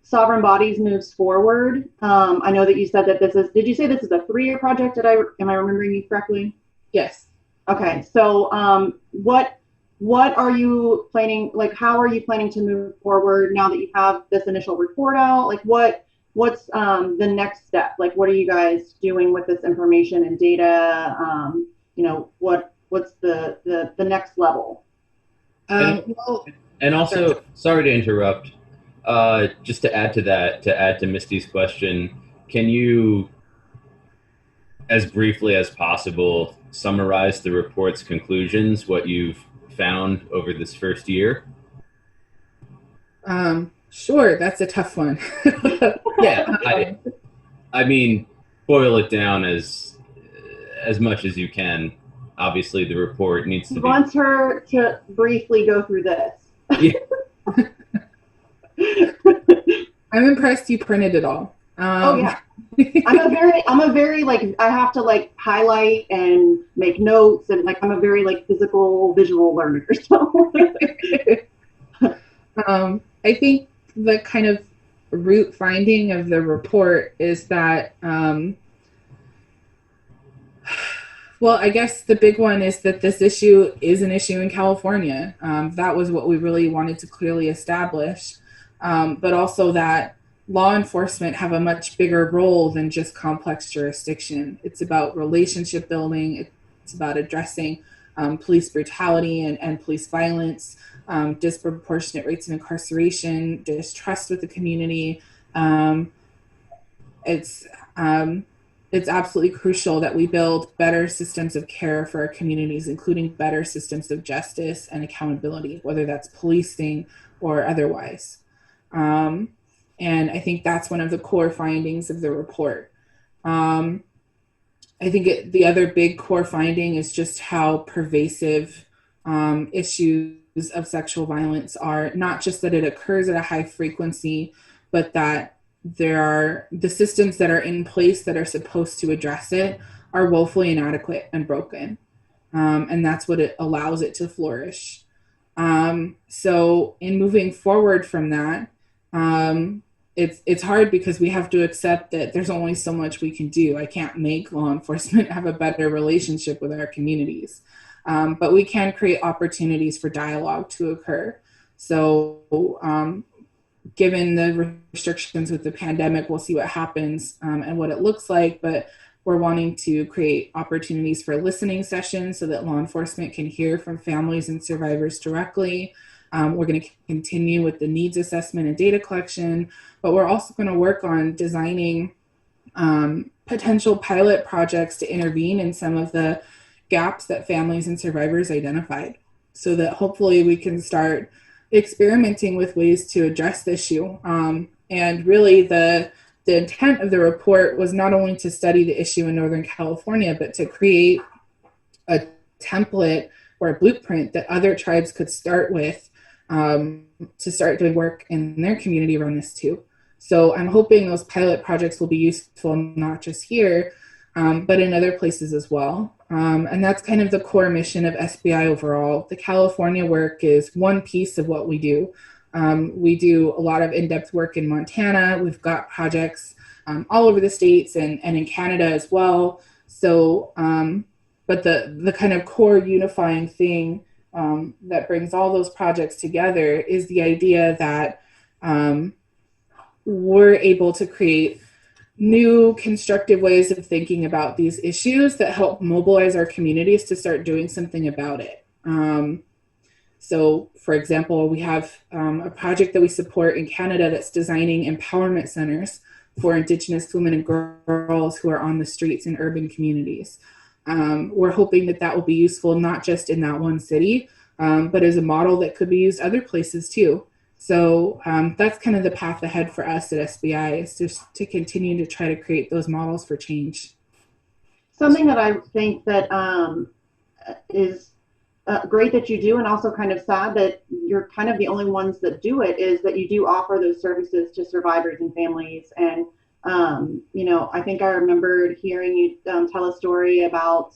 Sovereign Bodies moves forward, I know that you said that did you say this is a 3-year project? Am I remembering you correctly? Yes. Okay. So what are you planning, like, how are you planning to move forward now that you have this initial report out? Like, what's the next step? Like, what are you guys doing with this information and data? What's the next level? And also, sorry to interrupt, just to add to Misty's question, can you, as briefly as possible, summarize the report's conclusions, what you've found over this first year? Sure, that's a tough one. Yeah, I mean, boil it down as much as you can. Obviously, the report needs to be... wants her to briefly go through this. Yeah. I'm impressed you printed it all. Oh yeah. I'm a very like, I have to like highlight and make notes, and like I'm a very like physical visual learner. So I think the kind of root finding of the report is that well, I guess the big one is that this issue is an issue in California. That was what we really wanted to clearly establish. But also that law enforcement have a much bigger role than just complex jurisdiction. It's about relationship building. It's about addressing police brutality and police violence, disproportionate rates of incarceration, distrust with the community. It's absolutely crucial that we build better systems of care for our communities, including better systems of justice and accountability, whether that's policing or otherwise. And I think that's one of the core findings of the report. I think the other big core finding is just how pervasive issues of sexual violence are, not just that it occurs at a high frequency, but that the systems that are in place that are supposed to address it are woefully inadequate and broken. And that's what it allows it to flourish. So in moving forward from that, it's hard because we have to accept that there's only so much we can do. I can't make law enforcement have a better relationship with our communities. But we can create opportunities for dialogue to occur. So given the restrictions with the pandemic, we'll see what happens and what it looks like, but we're wanting to create opportunities for listening sessions so that law enforcement can hear from families and survivors directly. We're going to continue with the needs assessment and data collection, but we're also going to work on designing potential pilot projects to intervene in some of the gaps that families and survivors identified, so that hopefully we can start experimenting with ways to address the issue. And really the intent of the report was not only to study the issue in Northern California, but to create a template or a blueprint that other tribes could start with, to start doing work in their community around this too. So I'm hoping those pilot projects will be useful not just here, but in other places as well. And that's kind of the core mission of SBI overall. The California work is one piece of what we do. We do a lot of in-depth work in Montana. We've got projects all over the states and in Canada as well. So, but the kind of core unifying thing that brings all those projects together is the idea that we're able to create new constructive ways of thinking about these issues that help mobilize our communities to start doing something about it. So, for example, we have a project that we support in Canada that's designing empowerment centers for Indigenous women and girls who are on the streets in urban communities. We're hoping that that will be useful not just in that one city, but as a model that could be used other places too. So that's kind of the path ahead for us at SBI, is just to continue to try to create those models for change. Something that I think that is great that you do, and also kind of sad that you're kind of the only ones that do it, is that you do offer those services to survivors and families. And you know, I think I remembered hearing you tell a story about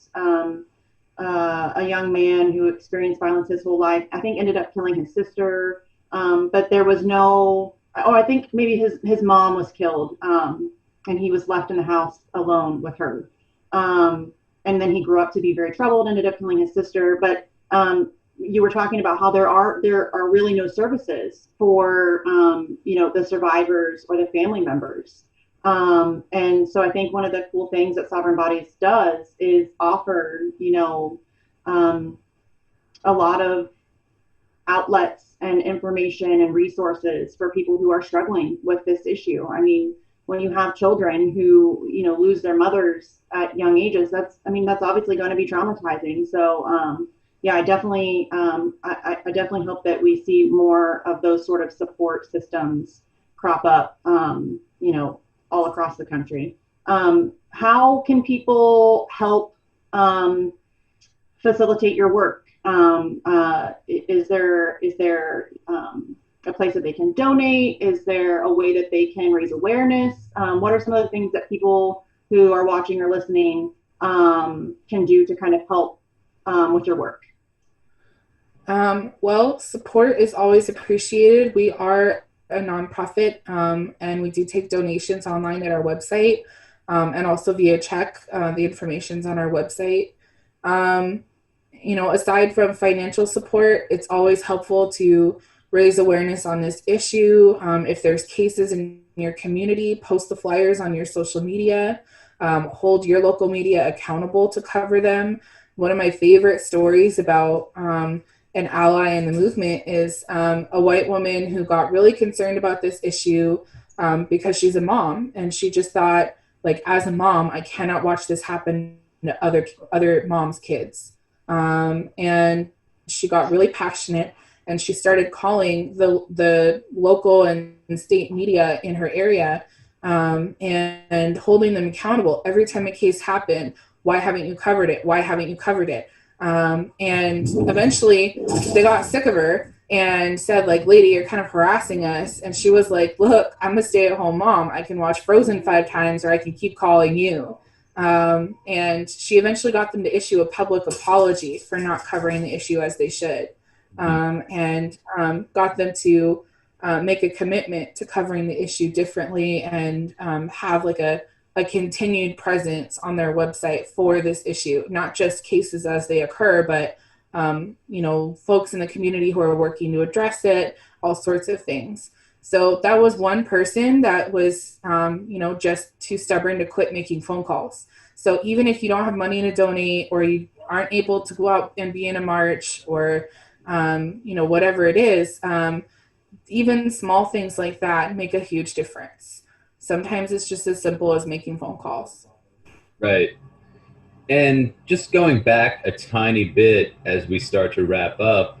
a young man who experienced violence his whole life. I think ended up killing his sister, but there was no, oh, I think maybe his mom was killed, and he was left in the house alone with her. And then he grew up to be very troubled, ended up killing his sister. But you were talking about how there are really no services for you know, the survivors or the family members. And so I think one of the cool things that Sovereign Bodies does is offer, you know, a lot of outlets and information and resources for people who are struggling with this issue. I mean, when you have children who, you know, lose their mothers at young ages, that's obviously going to be traumatizing. So, yeah, I definitely hope that we see more of those sort of support systems crop up, you know, all across the country. How can people help facilitate your work? Is there a place that they can donate? Is there a way that they can raise awareness? What are some of the things that people who are watching or listening can do to kind of help with your work? Well, support is always appreciated. We are a nonprofit, and we do take donations online at our website, and also via check. The information's on our website. You know, aside from financial support, it's always helpful to raise awareness on this issue. If there's cases in your community, post the flyers on your social media, hold your local media accountable to cover them. One of my favorite stories about an ally in the movement is a white woman who got really concerned about this issue because she's a mom, and she just thought, like, as a mom, I cannot watch this happen to other moms' kids. And she got really passionate, and she started calling the local and state media in her area, and holding them accountable every time a case happened. Why haven't you covered it? Why haven't you covered it? And eventually they got sick of her and said, like, lady, you're kind of harassing us. And she was like, look, I'm a stay-at-home mom. I can watch Frozen 5 times, or I can keep calling you. And she eventually got them to issue a public apology for not covering the issue as they should, and got them to make a commitment to covering the issue differently, and have like a continued presence on their website for this issue, not just cases as they occur, but you know, folks in the community who are working to address it, all sorts of things. So that was one person that was, you know, just too stubborn to quit making phone calls. So even if you don't have money to donate, or you aren't able to go out and be in a march, or whatever it is. Even small things like that make a huge difference. Sometimes it's just as simple as making phone calls. Right. And just going back a tiny bit as we start to wrap up,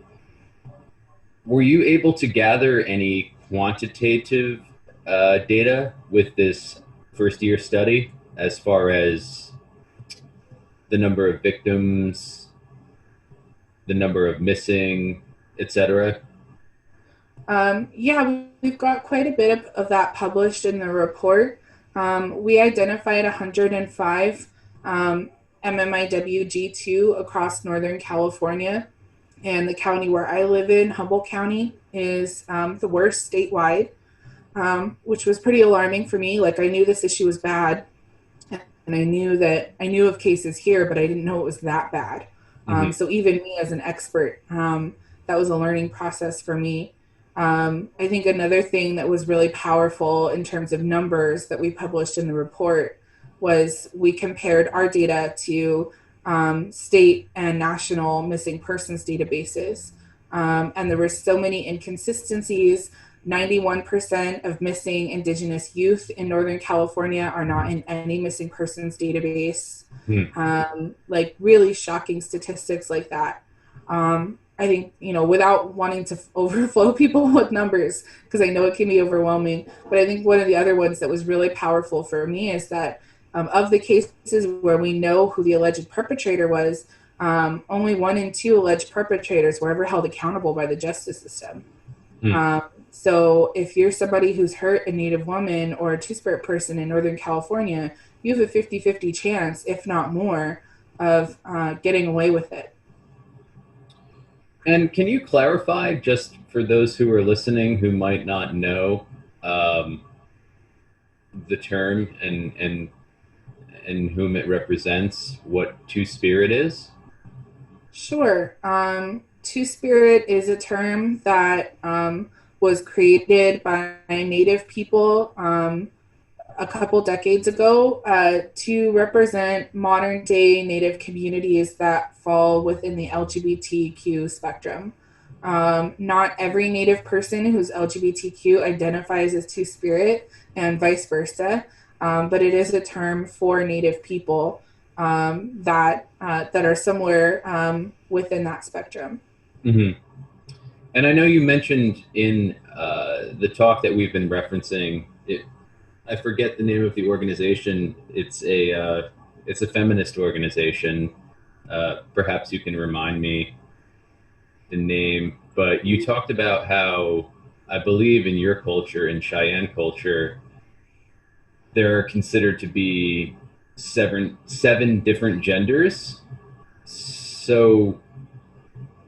were you able to gather any quantitative data with this first year study as far as the number of victims, the number of missing, etc.? Yeah, we've got quite a bit of that published in the report. We identified 105 MMIWG2 across Northern California, and the county where I live in, Humboldt County, is the worst statewide, which was pretty alarming for me. Like, I knew this issue was bad, and I knew of cases here, but I didn't know it was that bad. So even me as an expert, that was a learning process for me. I think another thing that was really powerful in terms of numbers that we published in the report was we compared our data to state and national missing persons databases. And there were so many inconsistencies. 91% of missing Indigenous youth in Northern California are not in any missing persons database. Like really shocking statistics like that. I think, without wanting to overflow people with numbers, because I know it can be overwhelming, but I think one of the other ones that was really powerful for me is that of the cases where we know who the alleged perpetrator was, only 1 in 2 alleged perpetrators were ever held accountable by the justice system. So if you're somebody who's hurt a Native woman or a Two-Spirit person in Northern California, you have a 50-50 chance, if not more, of getting away with it. And can you clarify, just for those who are listening who might not know the term and whom it represents, what Two-Spirit is? Sure. Two-Spirit is a term that was created by Native people a couple decades ago to represent modern day Native communities that fall within the LGBTQ spectrum. Not every Native person who's LGBTQ identifies as Two-Spirit and vice versa, but it is a term for Native people that are similar within that spectrum. And I know you mentioned in the talk that we've been referencing, I forget the name of the organization. It's a feminist organization. Perhaps you can remind me the name. But you talked about how, I believe in your culture, in Cheyenne culture, there are considered to be seven different genders. So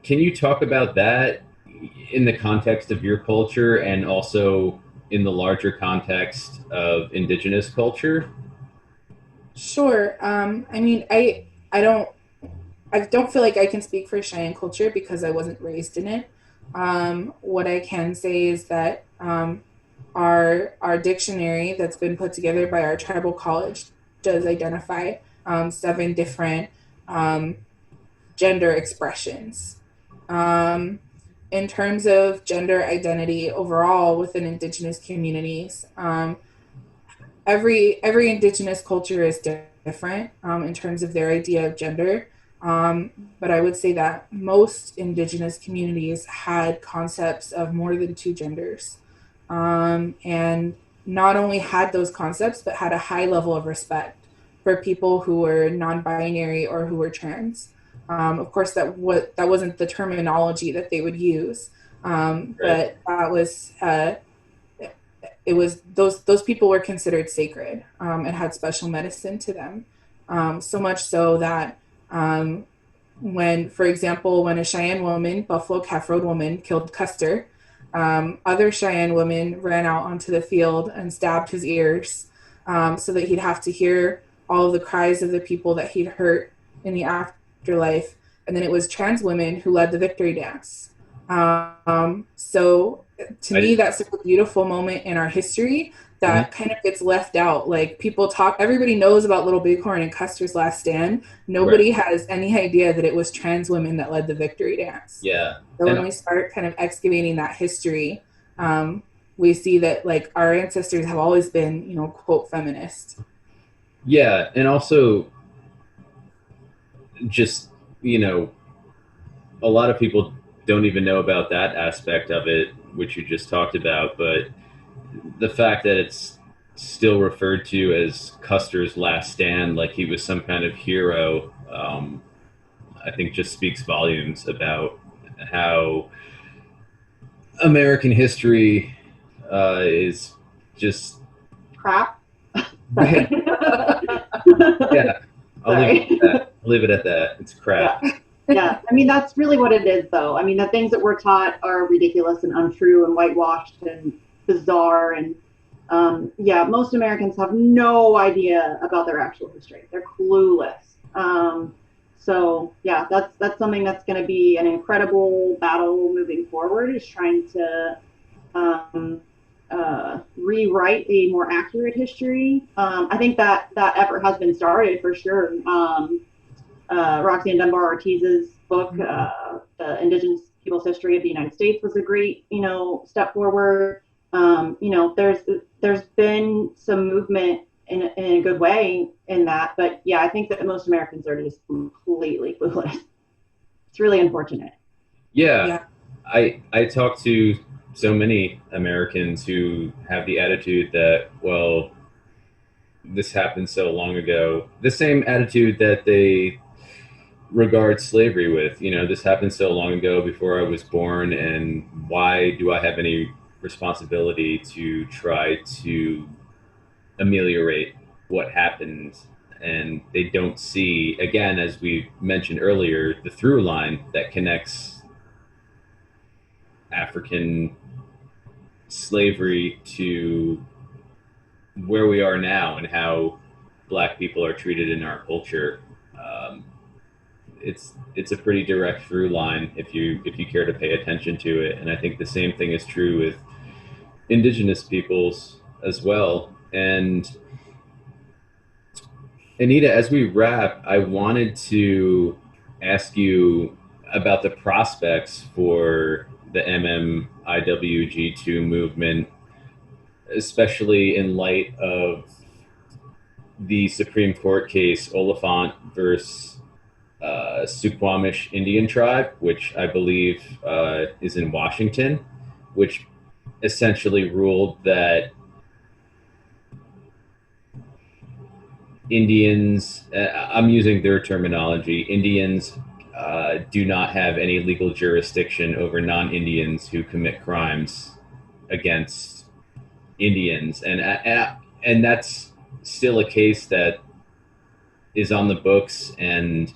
can you talk about that in the context of your culture and also in the larger context of Indigenous culture? Sure. I mean, I don't feel like I can speak for Cheyenne culture because I wasn't raised in it. What I can say is that our dictionary that's been put together by our tribal college does identify 7 different gender expressions. In terms of gender identity overall within Indigenous communities, every Indigenous culture is different in terms of their idea of gender. But I would say that most Indigenous communities had concepts of more than 2 genders. And not only had those concepts, but had a high level of respect for people who were non-binary or who were trans. Of course, that wasn't the terminology that they would use, but that was it was those people were considered sacred and had special medicine to them. So much so that when, for example, when a Cheyenne woman, Buffalo Calf Road woman, killed Custer, other Cheyenne women ran out onto the field and stabbed his ears so that he'd have to hear all of the cries of the people that he'd hurt in the afterlife. And then it was trans women who led the victory dance. So to me, that's a beautiful moment in our history that kind of gets left out. Like people talk, everybody knows about Little Bighorn and Custer's Last Stand. Nobody has any idea that it was trans women that led the victory dance. Yeah. So when we start kind of excavating that history, we see that like our ancestors have always been, you know, quote, feminist. Yeah. And also just, you know, a lot of people don't even know about that aspect of it, which you just talked about, but the fact that it's still referred to as Custer's Last Stand, like he was some kind of hero, I think just speaks volumes about how American history is just crap. Yeah, I'll leave it at that. It's crap. Yeah, I mean, that's really what it is, though. I mean, the things that we're taught are ridiculous and untrue and whitewashed and bizarre. And most Americans have no idea about their actual history. They're clueless. So yeah, that's something that's going to be an incredible battle moving forward, is trying to rewrite a more accurate history. I think that effort has been started for sure. Roxanne Dunbar Ortiz's book, The Indigenous People's History of the United States, was a great, you know, step forward. You know, there's been some movement in a good way in that, but yeah, I think that most Americans are just completely clueless. It's really unfortunate. Yeah. I talk to so many Americans who have the attitude that, well, this happened so long ago. The same attitude that they regard slavery with, you know, this happened so long ago before I was born, and why do I have any responsibility to try to ameliorate what happened? And they don't see, again, as we mentioned earlier, the through line that connects African slavery to where we are now and how Black people are treated in our culture. It's a pretty direct through line if you care to pay attention to it. And I think the same thing is true with Indigenous peoples as well. And Annita, as we wrap, I wanted to ask you about the prospects for the MMIWG2 movement, especially in light of the Supreme Court case Oliphant versus Suquamish Indian tribe, which I believe is in Washington, which essentially ruled that Indians, I'm using their terminology, Indians do not have any legal jurisdiction over non-Indians who commit crimes against Indians. And that's still a case that is on the books and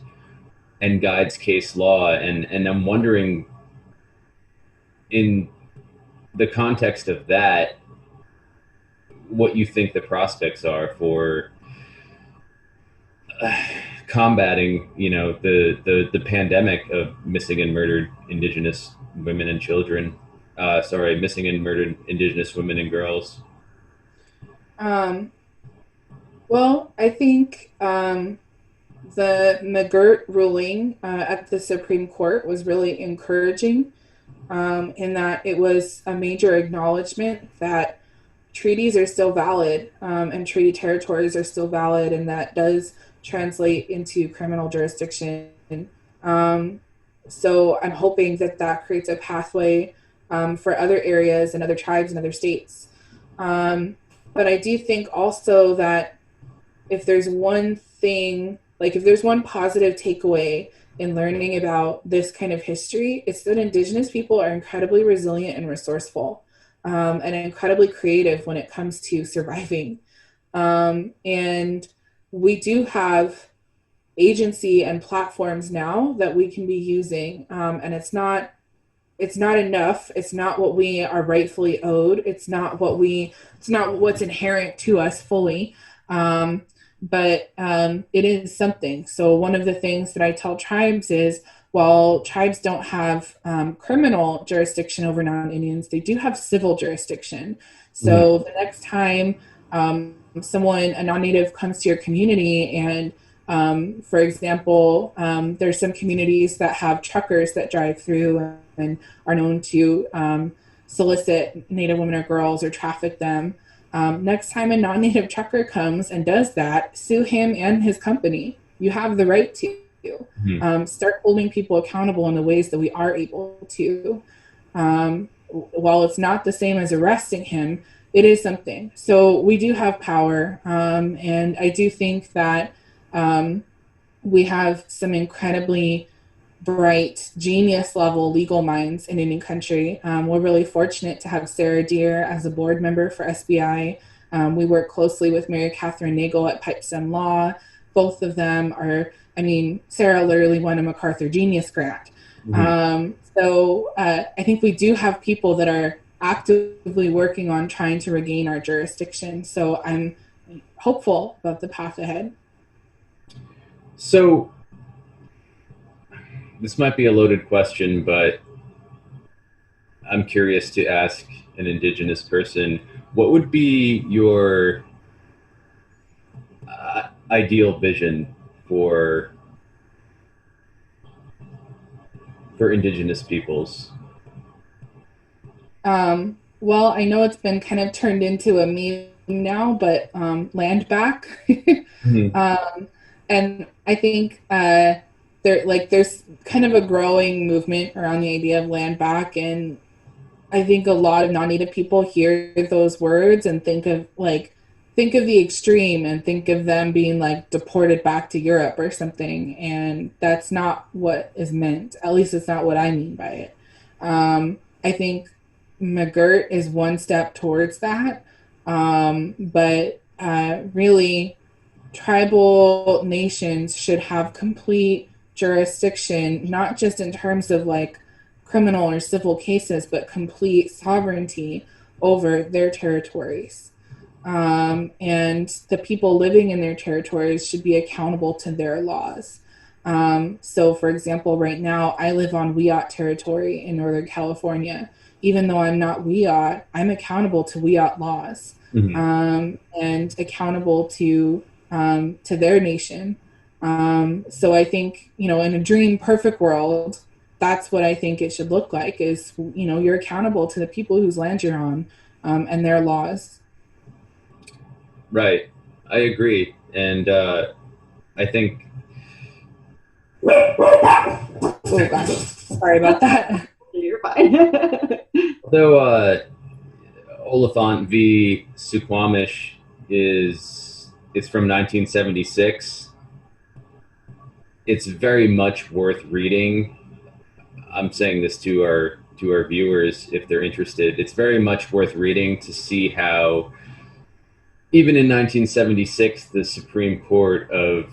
guides case law. And I'm wondering, in the context of that, what you think the prospects are for combating, you know, the pandemic of missing and murdered Indigenous women and children. Missing and murdered Indigenous women and girls. Well, I think the McGirt ruling at the Supreme Court was really encouraging, in that it was a major acknowledgement that treaties are still valid, and treaty territories are still valid, and that does translate into criminal jurisdiction. So I'm hoping that creates a pathway for other areas and other tribes and other states. But I do think also that if there's one thing, like if there's one positive takeaway in learning about this kind of history, it's that Indigenous people are incredibly resilient and resourceful, and incredibly creative when it comes to surviving. And we do have agency and platforms now that we can be using, and it's not enough. It's not what we are rightfully owed. It's not what's inherent to us fully. But it is something. So one of the things that I tell tribes is while tribes don't have criminal jurisdiction over non-Indians, they do have civil jurisdiction. So the next time a non-native comes to your community and for example, there's some communities that have truckers that drive through and are known to solicit Native women or girls or traffic them. Next time a non-native trucker comes and does that, sue him and his company. You have the right to. Start holding people accountable in the ways that we are able to. While it's not the same as arresting him, it is something. So we do have power. And I do think that we have some incredibly bright, genius level legal minds in Indian country. We're really fortunate to have Sarah Deer as a board member for SBI. We work closely with Mary Catherine Nagel at Pipestem Law. Both of them are, Sarah literally won a MacArthur Genius Grant. So I think we do have people that are actively working on trying to regain our jurisdiction. So I'm hopeful about the path ahead. So this might be a loaded question, but I'm curious to ask an Indigenous person, what would be your ideal vision for Indigenous peoples? Well, I know it's been kind of turned into a meme now, but land back. And I think there's kind of a growing movement around the idea of land back, and I think a lot of non-native people hear those words and think of the extreme and think of them being like deported back to Europe or something, and that's not what is meant. At least it's not what I mean by it. I think McGirt is one step towards that, but really tribal nations should have complete jurisdiction, not just in terms of like criminal or civil cases, but complete sovereignty over their territories. And the people living in their territories should be accountable to their laws. So for example, right now I live on Wiyot territory in Northern California. Even though I'm not Wiyot, I'm accountable to Wiyot laws, and accountable to their nation. So I think, in a dream perfect world, that's what I think it should look like is, you're accountable to the people whose land you're on, and their laws. Right. I agree. And I think... Oh, gosh. Sorry about that. You're fine. Though Oliphant v. Suquamish it's from 1976. It's very much worth reading. I'm saying this to our viewers if they're interested. It's very much worth reading to see how, even in 1976, the Supreme Court of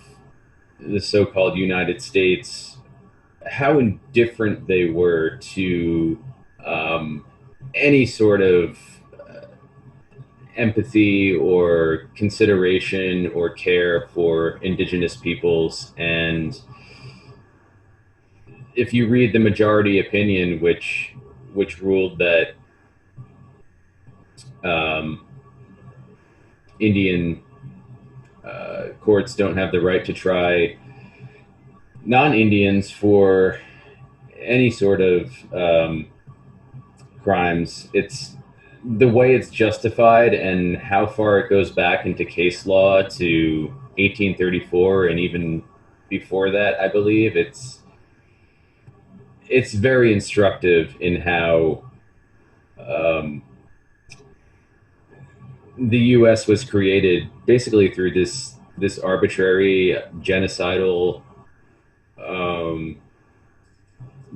the so-called United States, how indifferent they were to any sort of empathy or consideration or care for Indigenous peoples. And if you read the majority opinion, which ruled that Indian courts don't have the right to try non-Indians for any sort of crimes, it's the way it's justified and how far it goes back into case law to 1834 and even before that, I believe. It's very instructive in how the U.S. was created basically through this arbitrary genocidal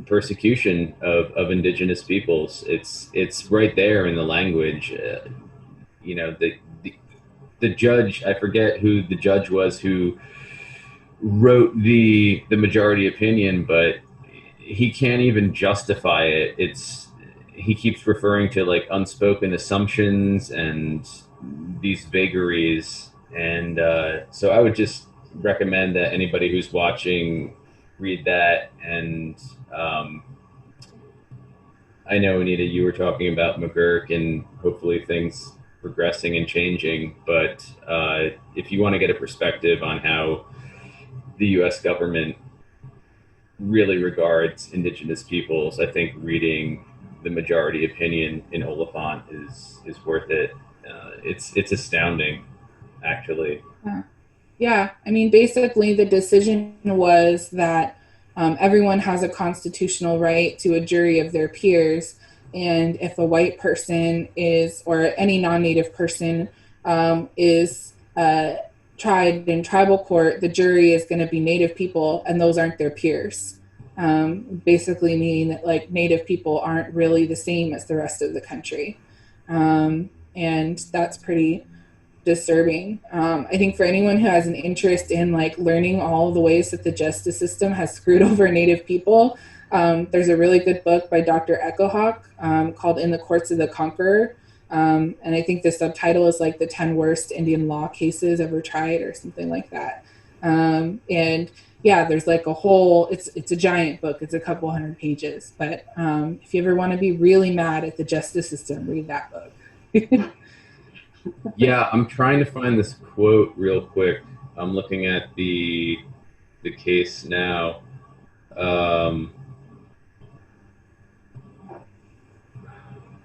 persecution of Indigenous peoples. It's right there in the language. The judge, I forget who the judge was who wrote the majority opinion, but he can't even justify it. He keeps referring to like unspoken assumptions and these vagaries. And so I would just recommend that anybody who's watching read that. And I know, Anita, you were talking about McGurk and hopefully things progressing and changing, but if you want to get a perspective on how the U.S. government really regards Indigenous peoples, I think reading the majority opinion in Oliphant is worth it. It's astounding, actually. Yeah, I mean, basically the decision was that everyone has a constitutional right to a jury of their peers, and if a white person is, or any non-native person is tried in tribal court, the jury is going to be native people, and those aren't their peers. Basically meaning that like native people aren't really the same as the rest of the country. And that's pretty disturbing. I think for anyone who has an interest in like learning all the ways that the justice system has screwed over Native people, there's a really good book by Dr. Echohawk called In the Courts of the Conqueror. And I think the subtitle is like the 10 worst Indian law cases ever tried or something like that. And yeah, there's like a whole, it's a giant book. It's a couple hundred pages. But if you ever want to be really mad at the justice system, read that book. Yeah, I'm trying to find this quote real quick. I'm looking at the case now.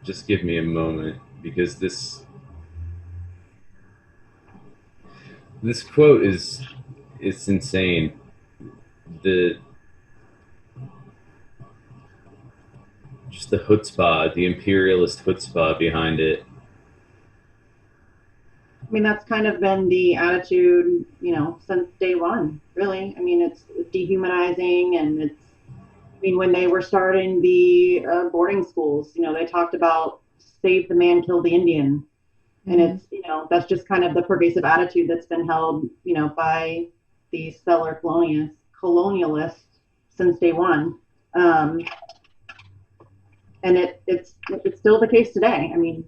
Just give me a moment, because this quote it's insane. Just the chutzpah, the imperialist chutzpah behind it. I mean, that's kind of been the attitude, since day one, really. I mean, it's dehumanizing, and I mean, when they were starting the boarding schools, they talked about save the man, kill the Indian. And it's, that's just kind of the pervasive attitude that's been held, by these settler colonialists since day one. And it's still the case today. I mean.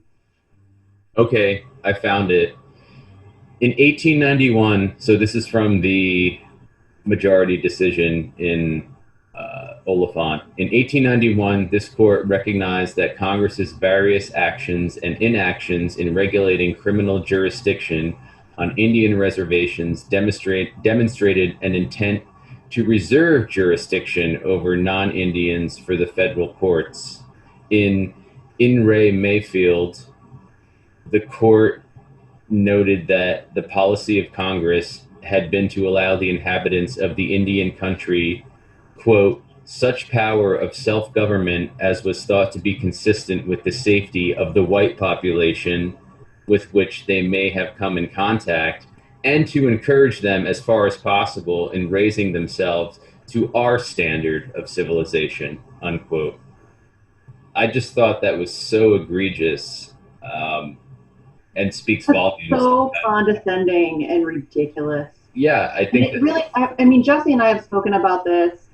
Okay, I found it. In 1891, so this is from the majority decision in Oliphant. In 1891, this court recognized that Congress's various actions and inactions in regulating criminal jurisdiction on Indian reservations demonstrated an intent to reserve jurisdiction over non-Indians for the federal courts. In Re Mayfield, the court noted that the policy of Congress had been to allow the inhabitants of the Indian country, quote, such power of self-government as was thought to be consistent with the safety of the white population with which they may have come in contact, and to encourage them as far as possible in raising themselves to our standard of civilization, unquote. I just thought that was so egregious. And speaks volumes. So condescending and ridiculous. Yeah, I think really. I mean, Jesse and I have spoken about this,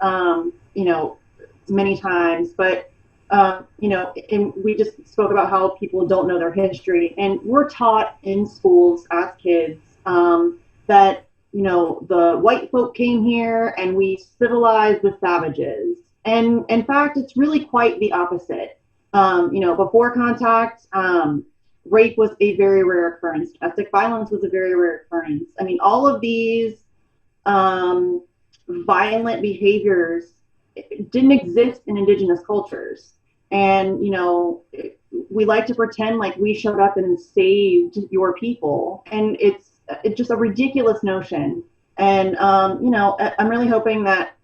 many times. But and we just spoke about how people don't know their history, and we're taught in schools as kids that the white folk came here and we civilized the savages. And in fact, it's really quite the opposite. Before contact. Rape was a very rare occurrence. Domestic violence was a very rare occurrence. I mean, all of these violent behaviors didn't exist in Indigenous cultures. And, we like to pretend like we showed up and saved your people. And it's just a ridiculous notion. And, I'm really hoping that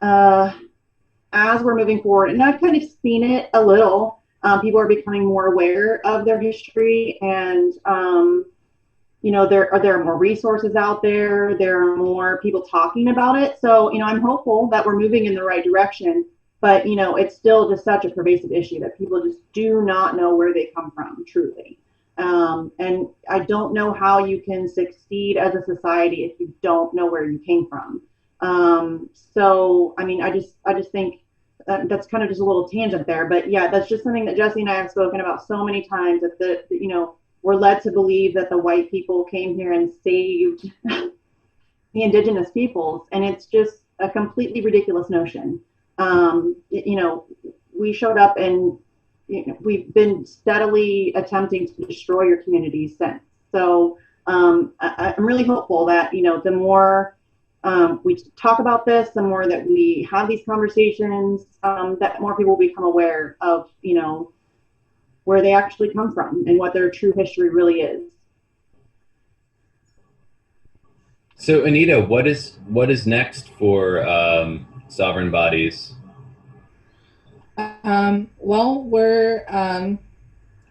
as we're moving forward, and I've kind of seen it a little, people are becoming more aware of their history, and there are more resources out there. There are more people talking about it. So I'm hopeful that we're moving in the right direction. But it's still just such a pervasive issue that people just do not know where they come from, truly. And I don't know how you can succeed as a society if you don't know where you came from. So I mean, I just think. That's kind of just a little tangent there, but yeah, that's just something that Jesse and I have spoken about so many times, that we're led to believe that the white people came here and saved the Indigenous peoples, and it's just a completely ridiculous notion. You know, we showed up and we've been steadily attempting to destroy your communities since. So I'm really hopeful that, the more we talk about this, the more that we have these conversations, that more people become aware of, where they actually come from and what their true history really is. So, Anita, what is next for sovereign bodies? Well,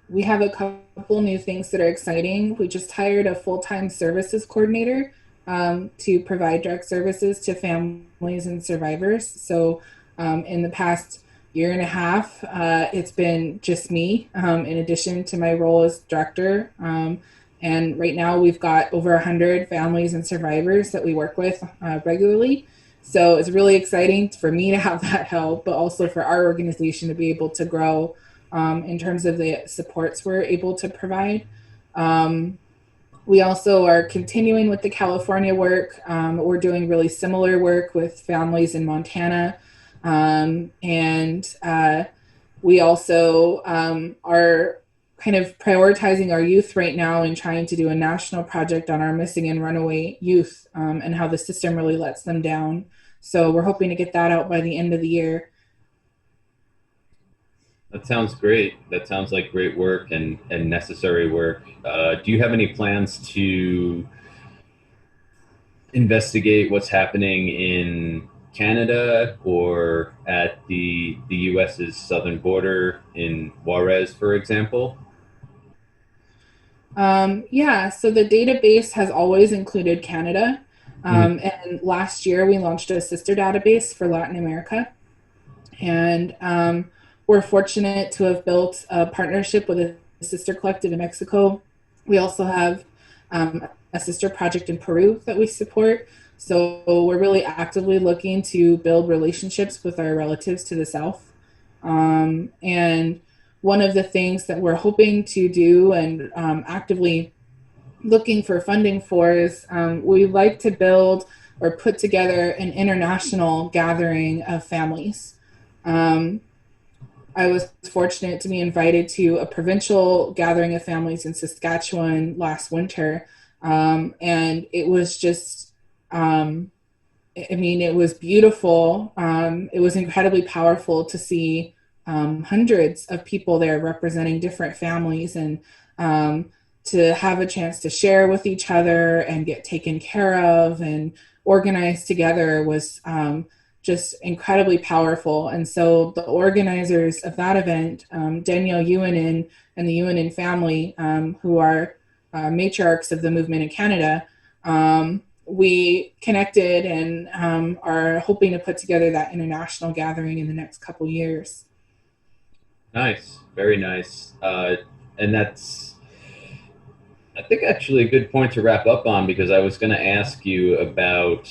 we have a couple new things that are exciting. We just hired a full-time services coordinator to provide direct services to families and survivors. So in the past year and a half, it's been just me, in addition to my role as director. And right now we've got over 100 families and survivors that we work with regularly. So it's really exciting for me to have that help, but also for our organization to be able to grow in terms of the supports we're able to provide. We also are continuing with the California work. We're doing really similar work with families in Montana. We also are kind of prioritizing our youth right now and trying to do a national project on our missing and runaway youth and how the system really lets them down. So we're hoping to get that out by the end of the year. That sounds great. That sounds like great work and necessary work. Do you have any plans to investigate what's happening in Canada or at the US's southern border in Juarez, for example? Yeah, so the database has always included Canada. And last year we launched a sister database for Latin America. And we're fortunate to have built a partnership with a sister collective in Mexico. We also have a sister project in Peru that we support. So we're really actively looking to build relationships with our relatives to the south. And one of the things that we're hoping to do and actively looking for funding for is we'd like to build or put together an international gathering of families. I was fortunate to be invited to a provincial gathering of families in Saskatchewan last winter. And it was just, it was beautiful. It was incredibly powerful to see hundreds of people there representing different families and to have a chance to share with each other and get taken care of and organized together was just incredibly powerful. And so the organizers of that event, Danielle Ewanin and the Ewanin family, who are matriarchs of the movement in Canada, we connected and are hoping to put together that international gathering in the next couple years. Nice, very nice. And that's, I think, actually a good point to wrap up on, because I was going to ask you about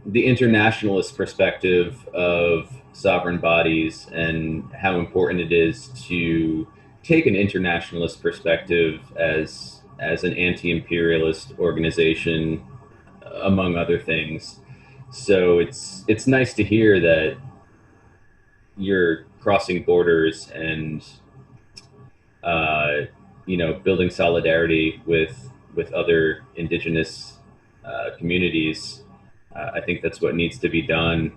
the internationalist perspective of sovereign bodies and how important it is to take an internationalist perspective as an anti-imperialist organization, among other things. So it's nice to hear that you're crossing borders and building solidarity with other Indigenous communities. I think that's what needs to be done.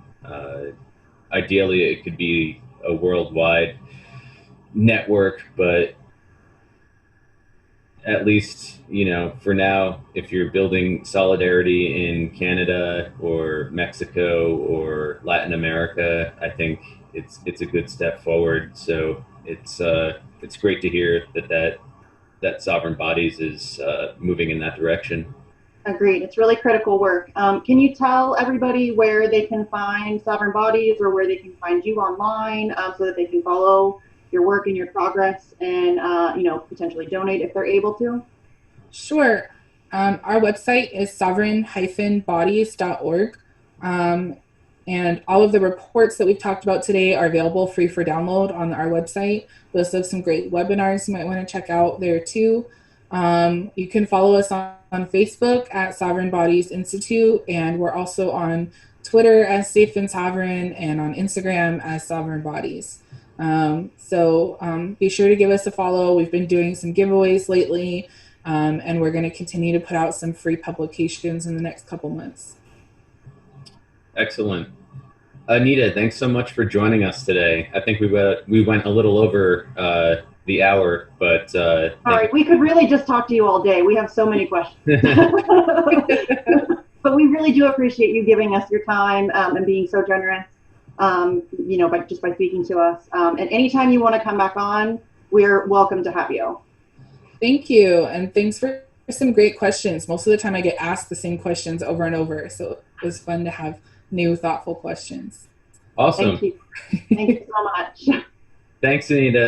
Ideally, it could be a worldwide network, but at least, for now, if you're building solidarity in Canada or Mexico or Latin America, I think it's a good step forward. So it's great to hear that sovereign bodies is moving in that direction. Agreed. It's really critical work. Can you tell everybody where they can find sovereign bodies or where they can find you online so that they can follow your work and your progress and, potentially donate if they're able to? Sure. Our website is sovereign-bodies.org. And all of the reports that we've talked about today are available free for download on our website. We also have some great webinars you might want to check out there too. You can follow us on Facebook at Sovereign Bodies Institute, and we're also on Twitter as Safe and Sovereign, and on Instagram as Sovereign Bodies. So be sure to give us a follow. We've been doing some giveaways lately, and we're going to continue to put out some free publications in the next couple months. Excellent. Annita, thanks so much for joining us today. I think we went a little over the hour, but sorry, we could really just talk to you all day. We have so many questions. But we really do appreciate you giving us your time and being so generous, you know, by speaking to us. And anytime you want to come back on, we're welcome to have you. Thank you, and thanks for some great questions. Most of the time I get asked the same questions over and over, so it was fun to have new, thoughtful questions. Awesome. Thank you. Thank you so much. Thanks, Annita.